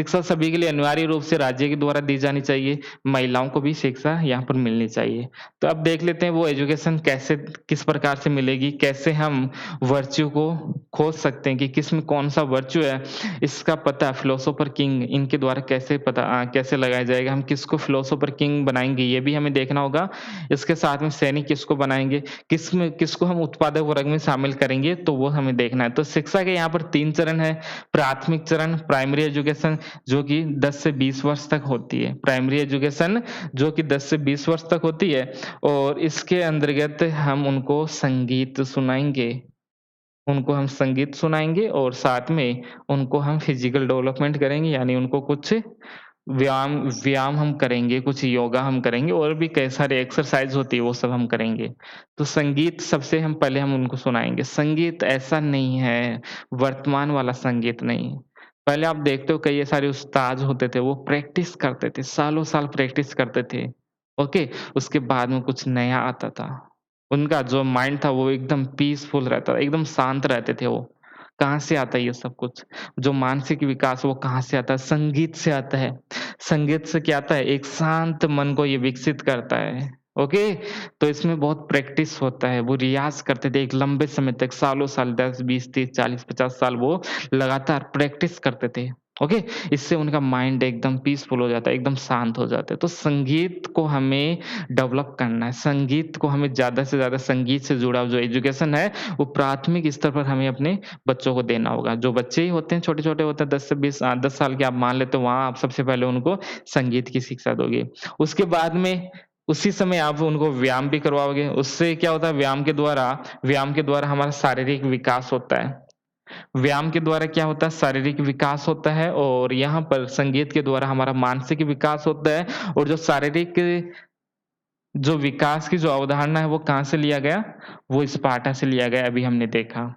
शिक्षा सभी के लिए अनिवार्य रूप से राज्य के द्वारा दी जानी चाहिए, महिलाओं को भी शिक्षा यहाँ पर मिलनी चाहिए। तो अब देख लेते हैं वो एजुकेशन कैसे किस प्रकार से मिलेगी, कैसे हम वर्च्यू को खोज सकते हैं कि किसमें कौन-सा वर्च्यू है, इसका पता फिलोसोफर किंग इनके द्वारा कैसे लगाया जाएगा, हम किसको फिलोसोफर किंग बनाएँगे, ये भी हमें देखना होगा। इसके साथ में सैनिक किसको बनाएँगे, किसको हम उत्पादक वर्ग में शामिल करेंगे, तो वो हमें देखना है। तो शिक्षा के यहाँ पर 3 चरण है, प्राथमिक चरण प्राइमरी एजुकेशन जो कि 10 से 20 वर्ष तक होती है। प्राइमरी एजुकेशन जो कि 10 से 20 वर्ष तक होती है और इसके अंतर्गत हम उनको संगीत सुनाएँगे। उनको हम संगीत सुनाएँगे और साथ में उनको हम फिज़िकल डेवलपमेंट करेंगे यानी उनको कुछ व्यायाम व्यायाम हम करेंगे, कुछ योगा हम करेंगे और भी कई सारे एक्सरसाइज़ होती है वो सब हम करेंगे। तो संगीत सबसे हम पहले हम उनको सुनाएँगे। संगीत ऐसा नहीं है, वर्तमान वाला संगीत नहीं। पहले आप देखते हो कई सारे उस्ताद होते थे, वो प्रैक्टिस करते थे, सालों-साल प्रैक्टिस करते थे। ओके? उसके बाद में कुछ नया आता था। उनका जो माइंड था वो एकदम पीसफुल रहता था, एकदम शांत रहते थे वो। कहाँ से आता है ये सब कुछ? जो मानसिक विकास वो कहाँ से आता है? संगीत से आता है। संगीत से क्या आता है? एक शांत मन को ये विकसित करता है। ओके? तो इसमें बहुत प्रैक्टिस होता है। वो रियाज़ करते थे एक लंबे समय तक सालों-साल 10, 20, 30, 40, 50 साल वो लगातार प्रैक्टिस करते थे। ओके? इससे उनका माइंड एकदम पीसफुल हो जाता है, एकदम शांत हो जाता है। तो संगीत को हमें डेवलप करना है। संगीत को हमें ज़्यादा से ज़्यादा संगीत से जुड़ा जो एजुकेशन है, वो प्राथमिक स्तर पर हमें अपने बच्चों को देना होगा। जो बच्चे ही होते हैं, छोटे-छोटे होते हैं 10 से 20 10 साल के आप मान लेते हो, वहाँ आप सबसे पहले उनको संगीत की शिक्षा दोगे। उसके बाद में उसी समय आप उनको व्यायाम भी करवाओगे। उससे क्या होता है व्यायाम के द्वारा हमारा शारीरिक विकास होता है। व्यायाम के द्वारा क्या होता है शारीरिक विकास होता है और यहाँ पर संगीत के द्वारा हमारा मानसिक विकास होता है और जो शारीरिक जो विकास की जो अवधारणा है वो कहाँ से लिया गया? वो स्पार्टा से लिया गया अभी हमने देखा।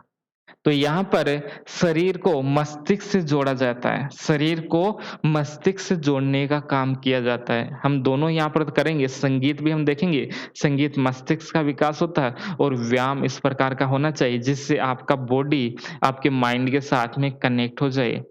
तो यहाँ पर शरीर को मस्तिष्क से जोड़ा जाता है। शरीर को मस्तिष्क से जोड़ने का काम किया जाता है। हम दोनों यहाँ पर करेंगे, संगीत भी हम देखेंगे। संगीत मस्तिष्क का विकास होता है और व्यायाम इस प्रकार का होना चाहिए जिससे आपका बॉडी आपके माइंड के साथ में कनेक्ट हो जाए।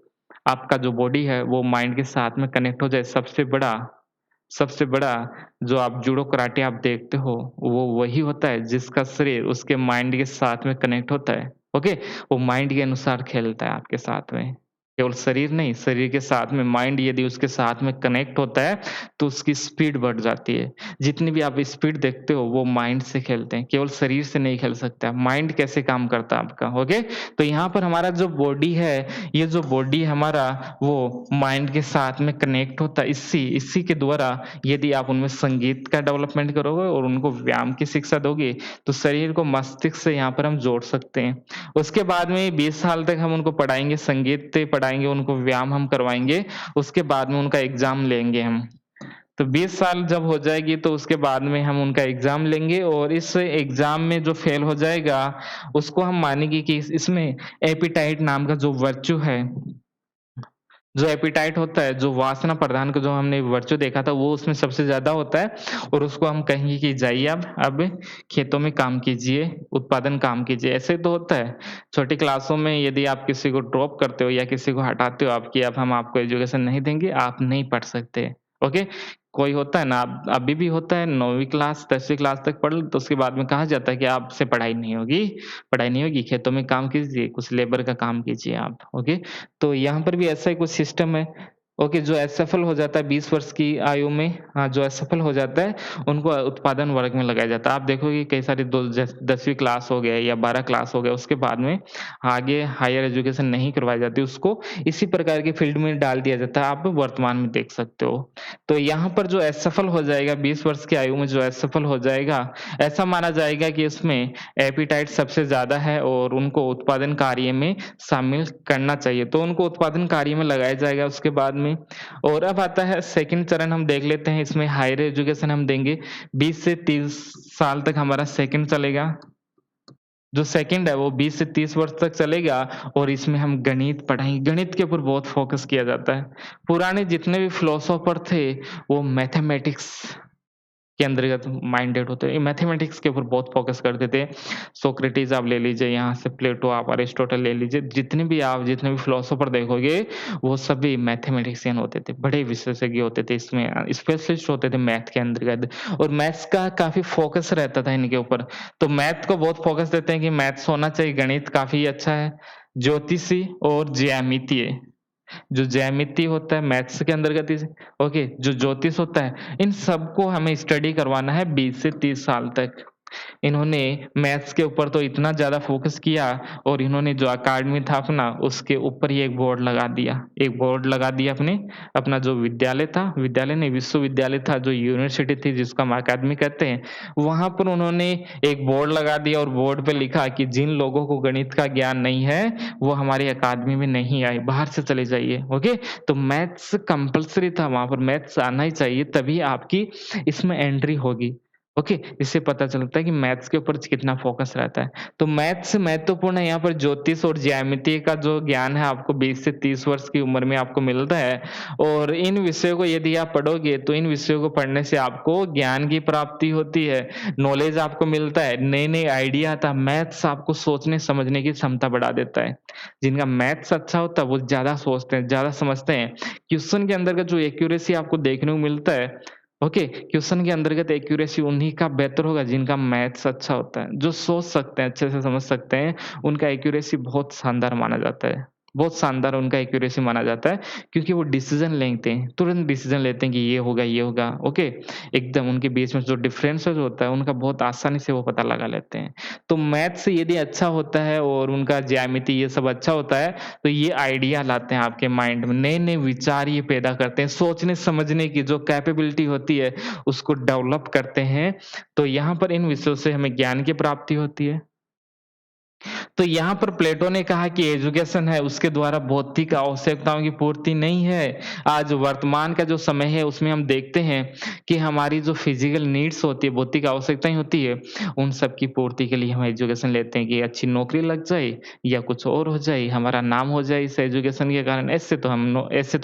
आपका जो बॉडी है वो माइंड के साथ में कनेक्ट हो जाए। सबसे बड़ा जो आप जूडो कराटे आप देखते हो, वो वही होता है जिसका शरीर उसके माइंड के साथ में कनेक्ट होता है, ओके? वो माइंड के अनुसार खेलता है आपके साथ में। केवल शरीर नहीं, शरीर के साथ में माइंड यदि उसके साथ में कनेक्ट होता है, तो उसकी स्पीड बढ़ जाती है। जितनी भी आप स्पीड देखते हो, वो माइंड से खेलते हैं, केवल शरीर से नहीं खेल सकते आप। माइंड कैसे काम करता है आपका, ओके? तो यहाँ पर हमारा जो बॉडी है, ये जो बॉडी हमारा वो माइंड के साथ में कनेक्ट होता है इसी इसी के द्वारा यदि आप उनमें संगीत का डेवलपमेंट करोगे और उनको व्यायाम की शिक्षा दोगे, तो शरीर को मस्तिष्क से यहाँ पर हम जोड़ सकते हैं। उसके बाद में 20 साल तक हम उनको पढ़ाएँगे, संगीत पढ़ाएँगे, उनको व्यायाम हम करवाएँगे, उसके बाद में उनका एग्ज़ाम लेंगे हम। तो 20 साल जब हो जाएगी तो उसके बाद में हम उनका एग्ज़ाम लेंगे और इस एग्ज़ाम में जो फेल हो जाएगा, उसको हम मानेंगे कि इसमें एपेटाइट नाम का जो वर्च्यू है जो एपेटाइट होता है, जो वासना प्रधान का जो हमने वर्च्यू देखा था, वो उसमें सबसे ज़्यादा होता है और उसको हम कहेंगे कि जाइए अब खेतों में काम कीजिए, उत्पादन काम कीजिए। ऐसे तो होता है। छोटी क्लासों में यदि आप किसी को ड्रॉप करते हो या किसी को हटाते हो आप कि अब हम आपको एजुकेशन नहीं देंगे, आप नहीं पढ़ सकते। ओके? कोई होता है ना अब अभी भी होता है 9वीं क्लास, 10वीं क्लास तक पढ़ लो तो उसके बाद में कहा जाता है कि आपसे पढ़ाई नहीं होगी, खेतों में काम कीजिए, कुछ लेबर का काम कीजिए आप। ओके? तो यहाँ पर भी ऐसा ही कुछ सिस्टम है। ओके, जो असफल हो जाता है 20 वर्ष की आयु में जो असफल हो जाता है, उनको उत्पादन वर्ग में लगाया जाता है। आप देखोगे कई सारे 10वीं क्लास हो गए या 12 क्लास हो गए, उसके बाद में आगे हायर एजुकेशन नहीं करवाई जाती, उसको इसी प्रकार की फील्ड में डाल दिया जाता है, आप वर्तमान में देख सकते हो। तो यहाँ पर जो असफल हो जाएगा 20 वर्ष की आयु में जो असफल हो जाएगा, ऐसा माना जाएगा कि उसमें एपेटाइट सबसे ज़्यादा है और उनको उत्पादन कार्य में शामिल करना चाहिए। तो उनको उत्पादन कार्य में लगाया जाएगा उसके बाद में और अब आता है सेकंड चरण हम देख लेते हैं इसमें हायर एजुकेशन हम देंगे 20 से 30 साल तक हमारा सेकंड चलेगा। जो सेकंड है वो 20 से 30 वर्ष तक चलेगा और इसमें हम गणित पढ़ाएँगे। गणित के ऊपर बहुत फ़ोकस किया जाता है। पुराने जितने भी फिलोसोफर थे वो मैथमेटिक्स के अंतर्गत माइंडेड होते हैं। मैथमेटिक्स के ऊपर बहुत फ़ोकस करते थे। सोक्रेटिस आप ले लीजिए, यहाँ से प्लेटो आप अरिस्टोटल ले लीजिए, जितने भी फिलोसोफर देखोगे, वो सभी मैथमेटिशियन होते थे, बड़े विशेषज्ञ होते थे इसमें स्पेशलिस्ट होते थे मैथ के अंतर्गत और मैथ्स का काफ़ी फ़ोकस रहता था इनके ऊपर। तो मैथ को बहुत फ़ोकस देते हैं कि मैथ्स होना चाहिए, गणित काफ़ी अच्छा है, ज्योतिषी और ज्यामितीय जो ज्यामिति होता है मैथ्स के अंतर्गत इस ओके, जो ज्योतिष होता है, इन सबको हमें स्टडी करवाना है 20 से 30 साल तक। इन्होंने मैथ्स के ऊपर तो इतना ज़्यादा फ़ोकस किया और इन्होंने जो अकादमी था अपना, उसके ऊपर ही एक बोर्ड लगा दिया। एक बोर्ड लगा दिया अपना जो विद्यालय था, विद्यालय नहीं विश्वविद्यालय था, जो यूनिवर्सिटी थी जिसको हम अकादमी कहते हैं, वहाँ पर उन्होंने एक बोर्ड लगा दिया और बोर्ड पे लिखा कि जिन लोगों को गणित का ज्ञान नहीं है, वो हमारी अकादमी में नहीं आए, बाहर से चले जाइए, ओके? तो मैथ्स कंपल्सरी था वहाँ पर, मैथ्स आना ही चाहिए तभी आपकी इसमें एंट्री होगी। ओके, इससे पता चलता है कि मैथ्स के ऊपर कितना फ़ोकस रहता है। तो मैथ्स महत्वपूर्ण है यहाँ पर ज्योतिष और ज्यामिति का जो ज्ञान है आपको 20 से 30 वर्ष की उम्र में आपको मिलता है और इन विषयों को यदि आप पढ़ोगे तो इन विषयों को पढ़ने से आपको ज्ञान की प्राप्ति होती है, नॉलेज आपको मिलता है, नए-नए आइडिया आता है, मैथ्स आपको सोचने समझने की क्षमता बढ़ा देता है। जिनका मैथ्स अच्छा होता है वो ज़्यादा सोचते हैं, ज़्यादा समझते हैं। क्वेश्चन के अंतर्गत जो एक्यूरेसी आपको देखने को मिलता है ओके, क्वेश्चन के अंतर्गत एक्यूरेसी उन्हीं का बेहतर होगा जिनका मैथ्स अच्छा होता है। जो सोच सकते हैं, अच्छे से समझ सकते हैं, उनका एक्यूरेसी बहुत शानदार माना जाता है। बहुत शानदार उनका एक्यूरेसी माना जाता है क्योंकि वो डिसीज़न लेते हैं, तुरंत डिसीज़न लेते हैं कि ये होगा, ओके। एकदम उनके बीच में जो डिफरेंसेस होता है, उनका बहुत आसानी से वो पता लगा लेते हैं। तो मैथ्स यदि अच्छा होता है और उनका ज्यामिति ये सब अच्छा होता है, तो ये आइडिया लाते हैं आपके माइंड में, नए-नए विचार ये पैदा करते हैं, सोचने-समझने की जो कैपेबिलिटी होती है, उसको डेवलप करते हैं। तो यहाँ पर इन विषयों से हमें ज्ञान की प्राप्ति होती है। तो यहाँ पर प्लेटो ने कहा कि एजुकेशन है उसके द्वारा भौतिक आवश्यकताओं की पूर्ति नहीं है। आज वर्तमान का जो समय है उसमें हम देखते हैं कि हमारी जो फिजिकल नीड्स होती है, भौतिक आवश्यकताएँ होती है, उन सब की पूर्ति के लिए हम एजुकेशन लेते हैं कि अच्छी नौकरी लग जाए या कुछ और हो जाए, हमारा नाम हो जाए इस एजुकेशन के कारण। ऐसे तो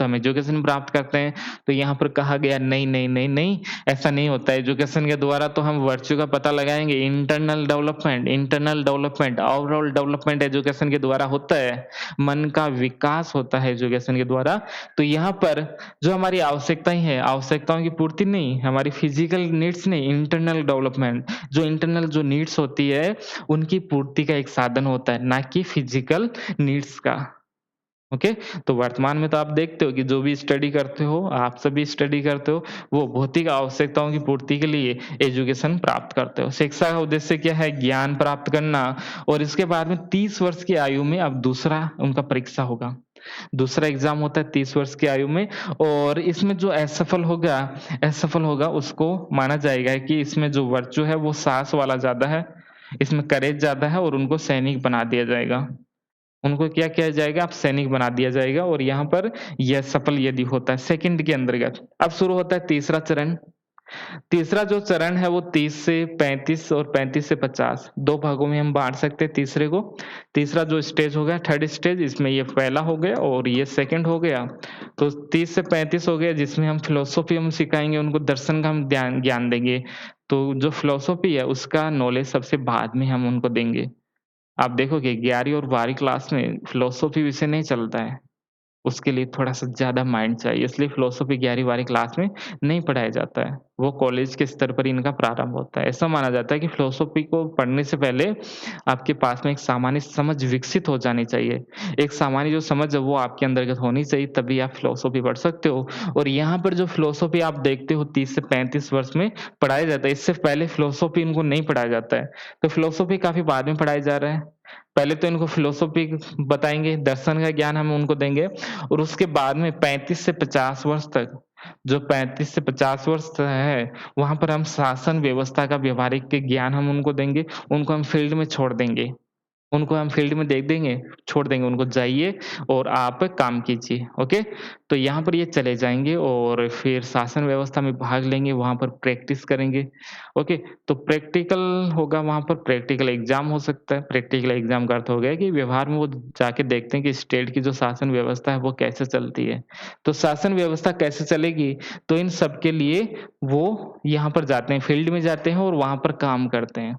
हम एजुकेशन प्राप्त करते हैं। तो यहाँ पर कहा गया नहीं, ऐसा नहीं होता है। एजुकेशन के द्वारा तो हम वर्च्यू का पता लगाएँगे, internal development, overall development education के द्वारा होता है। मन का विकास होता है एजुकेशन के द्वारा। तो यहाँ पर जो हमारी आवश्यकताएँ हैं, आवश्यकताओं की पूर्ति नहीं, हमारी फिजिकल नीड्स नहीं, इंटरनल डेवलपमेंट, जो इंटरनल जो नीड्स होती है, उनकी पूर्ति का एक साधन होता है, ना कि फिजिकल नीड्स का। ओके, तो वर्तमान में तो आप देखते हो कि जो भी स्टडी करते हो, आप सभी स्टडी करते हो, वो भौतिक आवश्यकताओं की पूर्ति के लिए एजुकेशन प्राप्त करते हो। शिक्षा का उद्देश्य क्या है? ज्ञान प्राप्त करना और इसके बाद में 30 वर्ष की आयु में अब दूसरा उनका परीक्षा होगा। दूसरा एग्ज़ाम होता है 30 वर्ष की आयु में और इसमें जो असफल होगा उसको माना जाएगा कि इसमें जो वर्च्यू है वो साहस वाला ज़्यादा है, इसमें करेज ज़्यादा है और उनको सैनिक बना दिया जाएगा। उनको क्या किया जाएगा? अब सैनिक बना दिया जाएगा और यहाँ पर यह सफल यदि होता है सेकंड के अंतर्गत। अब शुरू होता है तीसरा चरण। तीसरा जो चरण है वो 30 से 35 और 35 से 50 2 भागों में हम बाँट सकते हैं तीसरे को। तीसरा जो स्टेज हो गया थर्ड स्टेज इसमें ये पहला हो गया और ये सेकंड हो गया। तो 30 से 35 हो गया जिसमें हम फिलॉसफी हम सिखाएँगे, उनको दर्शन का हम ज्ञान ज्ञान देंगे। तो जो फिलॉसफी है उसका नॉलेज सबसे बाद में हम उनको देंगे। आप देखोगे 11वीं और 12वीं क्लास में फिलॉसफी विषय नहीं चलता है। उसके लिए थोड़ा-सा ज़्यादा माइंड चाहिए, इसलिए फिलॉसफी 11वीं-12वीं क्लास में नहीं पढ़ाया जाता है। वो कॉलेज के स्तर पर इनका प्रारंभ होता है। ऐसा माना जाता है कि फिलॉसफी को पढ़ने से पहले आपके पास में एक सामान्य समझ विकसित हो जानी चाहिए। एक सामान्य जो समझ है वो आपके अंतर्गत होनी चाहिए तभी आप फिलॉसफी पढ़ सकते हो। और यहाँ पर जो फिलॉसफी आप देखते हो 30 से 35 वर्ष में पढ़ाया जाता है, इससे पहले फिलॉसफी इनको नहीं पढ़ाया जाता है। तो फिलॉसफी काफ़ी बाद में पढ़ाया जा रहा है। पहले तो इनको फिलॉसफी बताएँगे, दर्शन का ज्ञान हम उनको देंगे और उसके बाद में 35 से 50 वर्ष तक, जो 35 से 50 वर्ष है, वहाँ पर हम शासन व्यवस्था का व्यावहारिक ज्ञान हम उनको देंगे, उनको हम फील्ड में छोड़ देंगे। उनको हम फील्ड में देख देंगे, छोड़ देंगे उनको जाइए और आप काम कीजिए, ओके? तो यहाँ पर ये चले जाएँगे और फिर शासन व्यवस्था में भाग लेंगे, वहाँ पर प्रैक्टिस करेंगे, ओके? तो प्रैक्टिकल होगा वहाँ पर प्रैक्टिकल एग्ज़ाम हो सकता है, प्रैक्टिकल एग्ज़ाम का अर्थ हो गया कि व्यवहार में वो जाके देखते हैं कि स्टेट की जो शासन व्यवस्था है वो कैसे चलती है। तो शासन व्यवस्था कैसे चलेगी, तो इन सब के लिए वो यहाँ पर जाते हैं, फील्ड में जाते हैं और वहाँ पर काम करते हैं।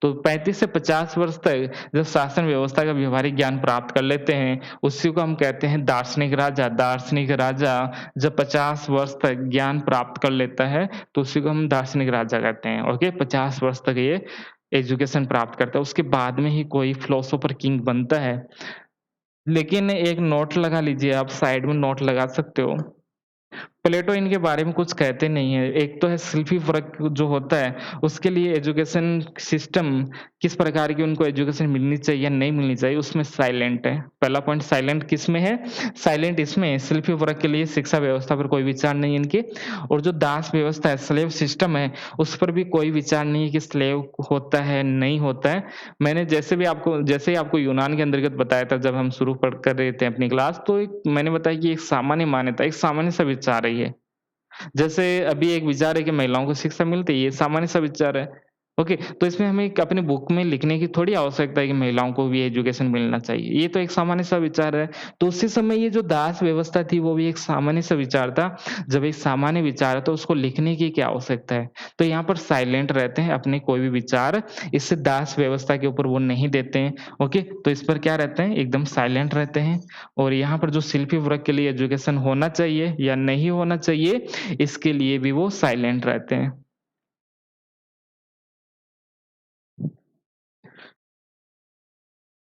तो 35 से 50 वर्ष तक जब शासन व्यवस्था का व्यावहारिक ज्ञान प्राप्त कर लेते हैं, उसी को हम कहते हैं दार्शनिक राजा। दार्शनिक राजा जब 50 वर्ष तक ज्ञान प्राप्त कर लेता है, तो उसी को हम दार्शनिक राजा कहते हैं, ओके? 50 वर्ष तक ये एजुकेशन प्राप्त करता है, उसके बाद में ही कोई फिलोसोफर किंग बनता है। लेकिन एक नोट लगा लीजिए, आप साइड में नोट लगा सकते हो। प्लेटो इनके बारे में कुछ कहते नहीं है। एक तो है शिल्पी वर्ग जो होता है, उसके लिए एजुकेशन सिस्टम किस प्रकार की उनको एजुकेशन मिलनी चाहिए या नहीं मिलनी चाहिए, उसमें साइलेंट है। पहला पॉइंट साइलेंट किसमें है? साइलेंट इसमें है, शिल्पी वर्ग के लिए शिक्षा व्यवस्था पर कोई विचार नहीं है इनके और जो दास व्यवस्था है, स्लेव सिस्टम है, उस पर भी कोई विचार नहीं है कि स्लेव होता है, नहीं होता है। मैंने जैसे ही आपको यूनान के अंतर्गत बताया था जब हम शुरू कर रहे थे अपनी क्लास, तो एक मैंने बताया कि एक सामान्य मान्यता, एक सामान्य सा विचार है ये। जैसे अभी एक विचार है कि महिलाओं को शिक्षा मिलती है, ये सामान्य सा विचार है। ओके, तो इसमें हमें एक अपनी बुक में लिखने की थोड़ी आवश्यकता है कि महिलाओं को भी एजुकेशन मिलना चाहिए। ये तो एक सामान्य सा विचार है। तो उसी समय ये जो दास व्यवस्था थी वो भी एक सामान्य सा विचार था। जब एक सामान्य विचार है तो उसको लिखने की क्या आवश्यकता है? तो यहाँ पर साइलेंट रहते हैं, अपने कोई भी विचार इस दास व्यवस्था के ऊपर वो नहीं देते हैं। ओके, तो इस पर क्या रहते हैं? एकदम साइलेंट रहते हैं और यहाँ पर जो शिल्पी वर्ग के लिए एजुकेशन होना चाहिए या नहीं होना चाहिए, इसके लिए भी वो साइलेंट रहते हैं।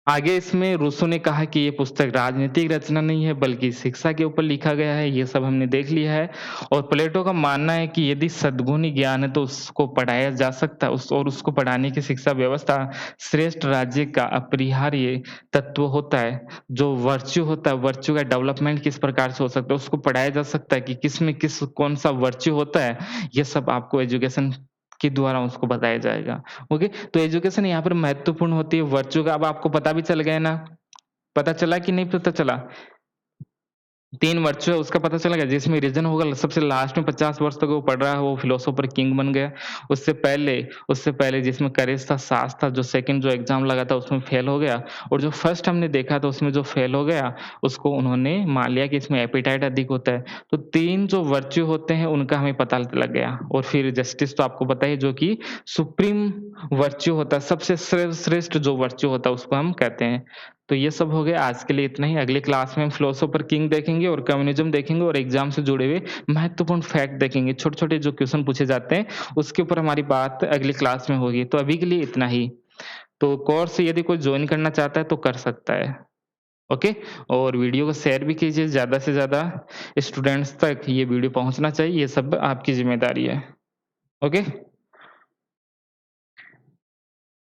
आगे इसमें रूसो ने कहा कि ये पुस्तक राजनीतिक रचना नहीं है बल्कि शिक्षा के ऊपर लिखा गया है, ये सब हमने देख लिया है। और प्लेटो का मानना है कि यदि सद्गुणी ज्ञान है तो उसको पढ़ाया जा सकता है उस और उसको पढ़ाने की शिक्षा व्यवस्था श्रेष्ठ राज्य का अपरिहार्य तत्व होता है। जो वर्च्यू होता है, वर्च्यू का डेवलपमेंट किस प्रकार से हो सकता है, उसको पढ़ाया जा सकता है कि किसमें कौन-सा वर्च्यू होता है, ये सब आपको एजुकेशन के द्वारा उसको बताया जाएगा। ओके, तो एजुकेशन यहाँ पर महत्वपूर्ण होती है वर्च्यू का अब आपको पता भी चल गया ना? पता चला कि नहीं पता चला? 3 वर्च्यू है उसका पता चला गया जिसमें रीज़न होगा सबसे लास्ट में 50 वर्ष तक वो पढ़ रहा है वो फिलोसोफर किंग बन गया। उससे पहले उससे पहले जिसमें करेज था, साहस था, जो सेकंड जो एग्ज़ाम लगा था उसमें फेल हो गया और जो फर्स्ट हमने देखा था उसमें जो फेल हो गया, उसको उन्होंने मान लिया कि इसमें एपेटाइट अधिक होता है। तो 3 जो वर्च्यू होते हैं उनका हमें पता लग गया और फिर जस्टिस तो आपको पता ही है जो कि सुप्रीम वर्च्यू होता है, सबसे श्रेष्ठ जो वर्च्यू होता है उसको हम कहते हैं। तो ये सब हो गया आज के लिए इतना ही। अगली क्लास में हम फिलोसोफर किंग देखेंगे और कम्युनिज़्म देखेंगे और एग्ज़ाम से जुड़े हुए महत्वपूर्ण फैक्ट देखेंगे। छोटे-छोटे जो क्वेश्चन पूछे जाते हैं, उसके ऊपर हमारी बात अगली क्लास में होगी। तो अभी के लिए इतना ही। तो कोर्स यदि कोई जॉइन करना चाहता है तो कर सकता है। ओके? और वीडियो को शेयर भी कीजिए ज़्यादा से ज़्यादा स्टूडेंट्स तक ये वीडियो पहुँचना चाहिए। ये सब आपकी ज़िम्मेदारी है। ओके?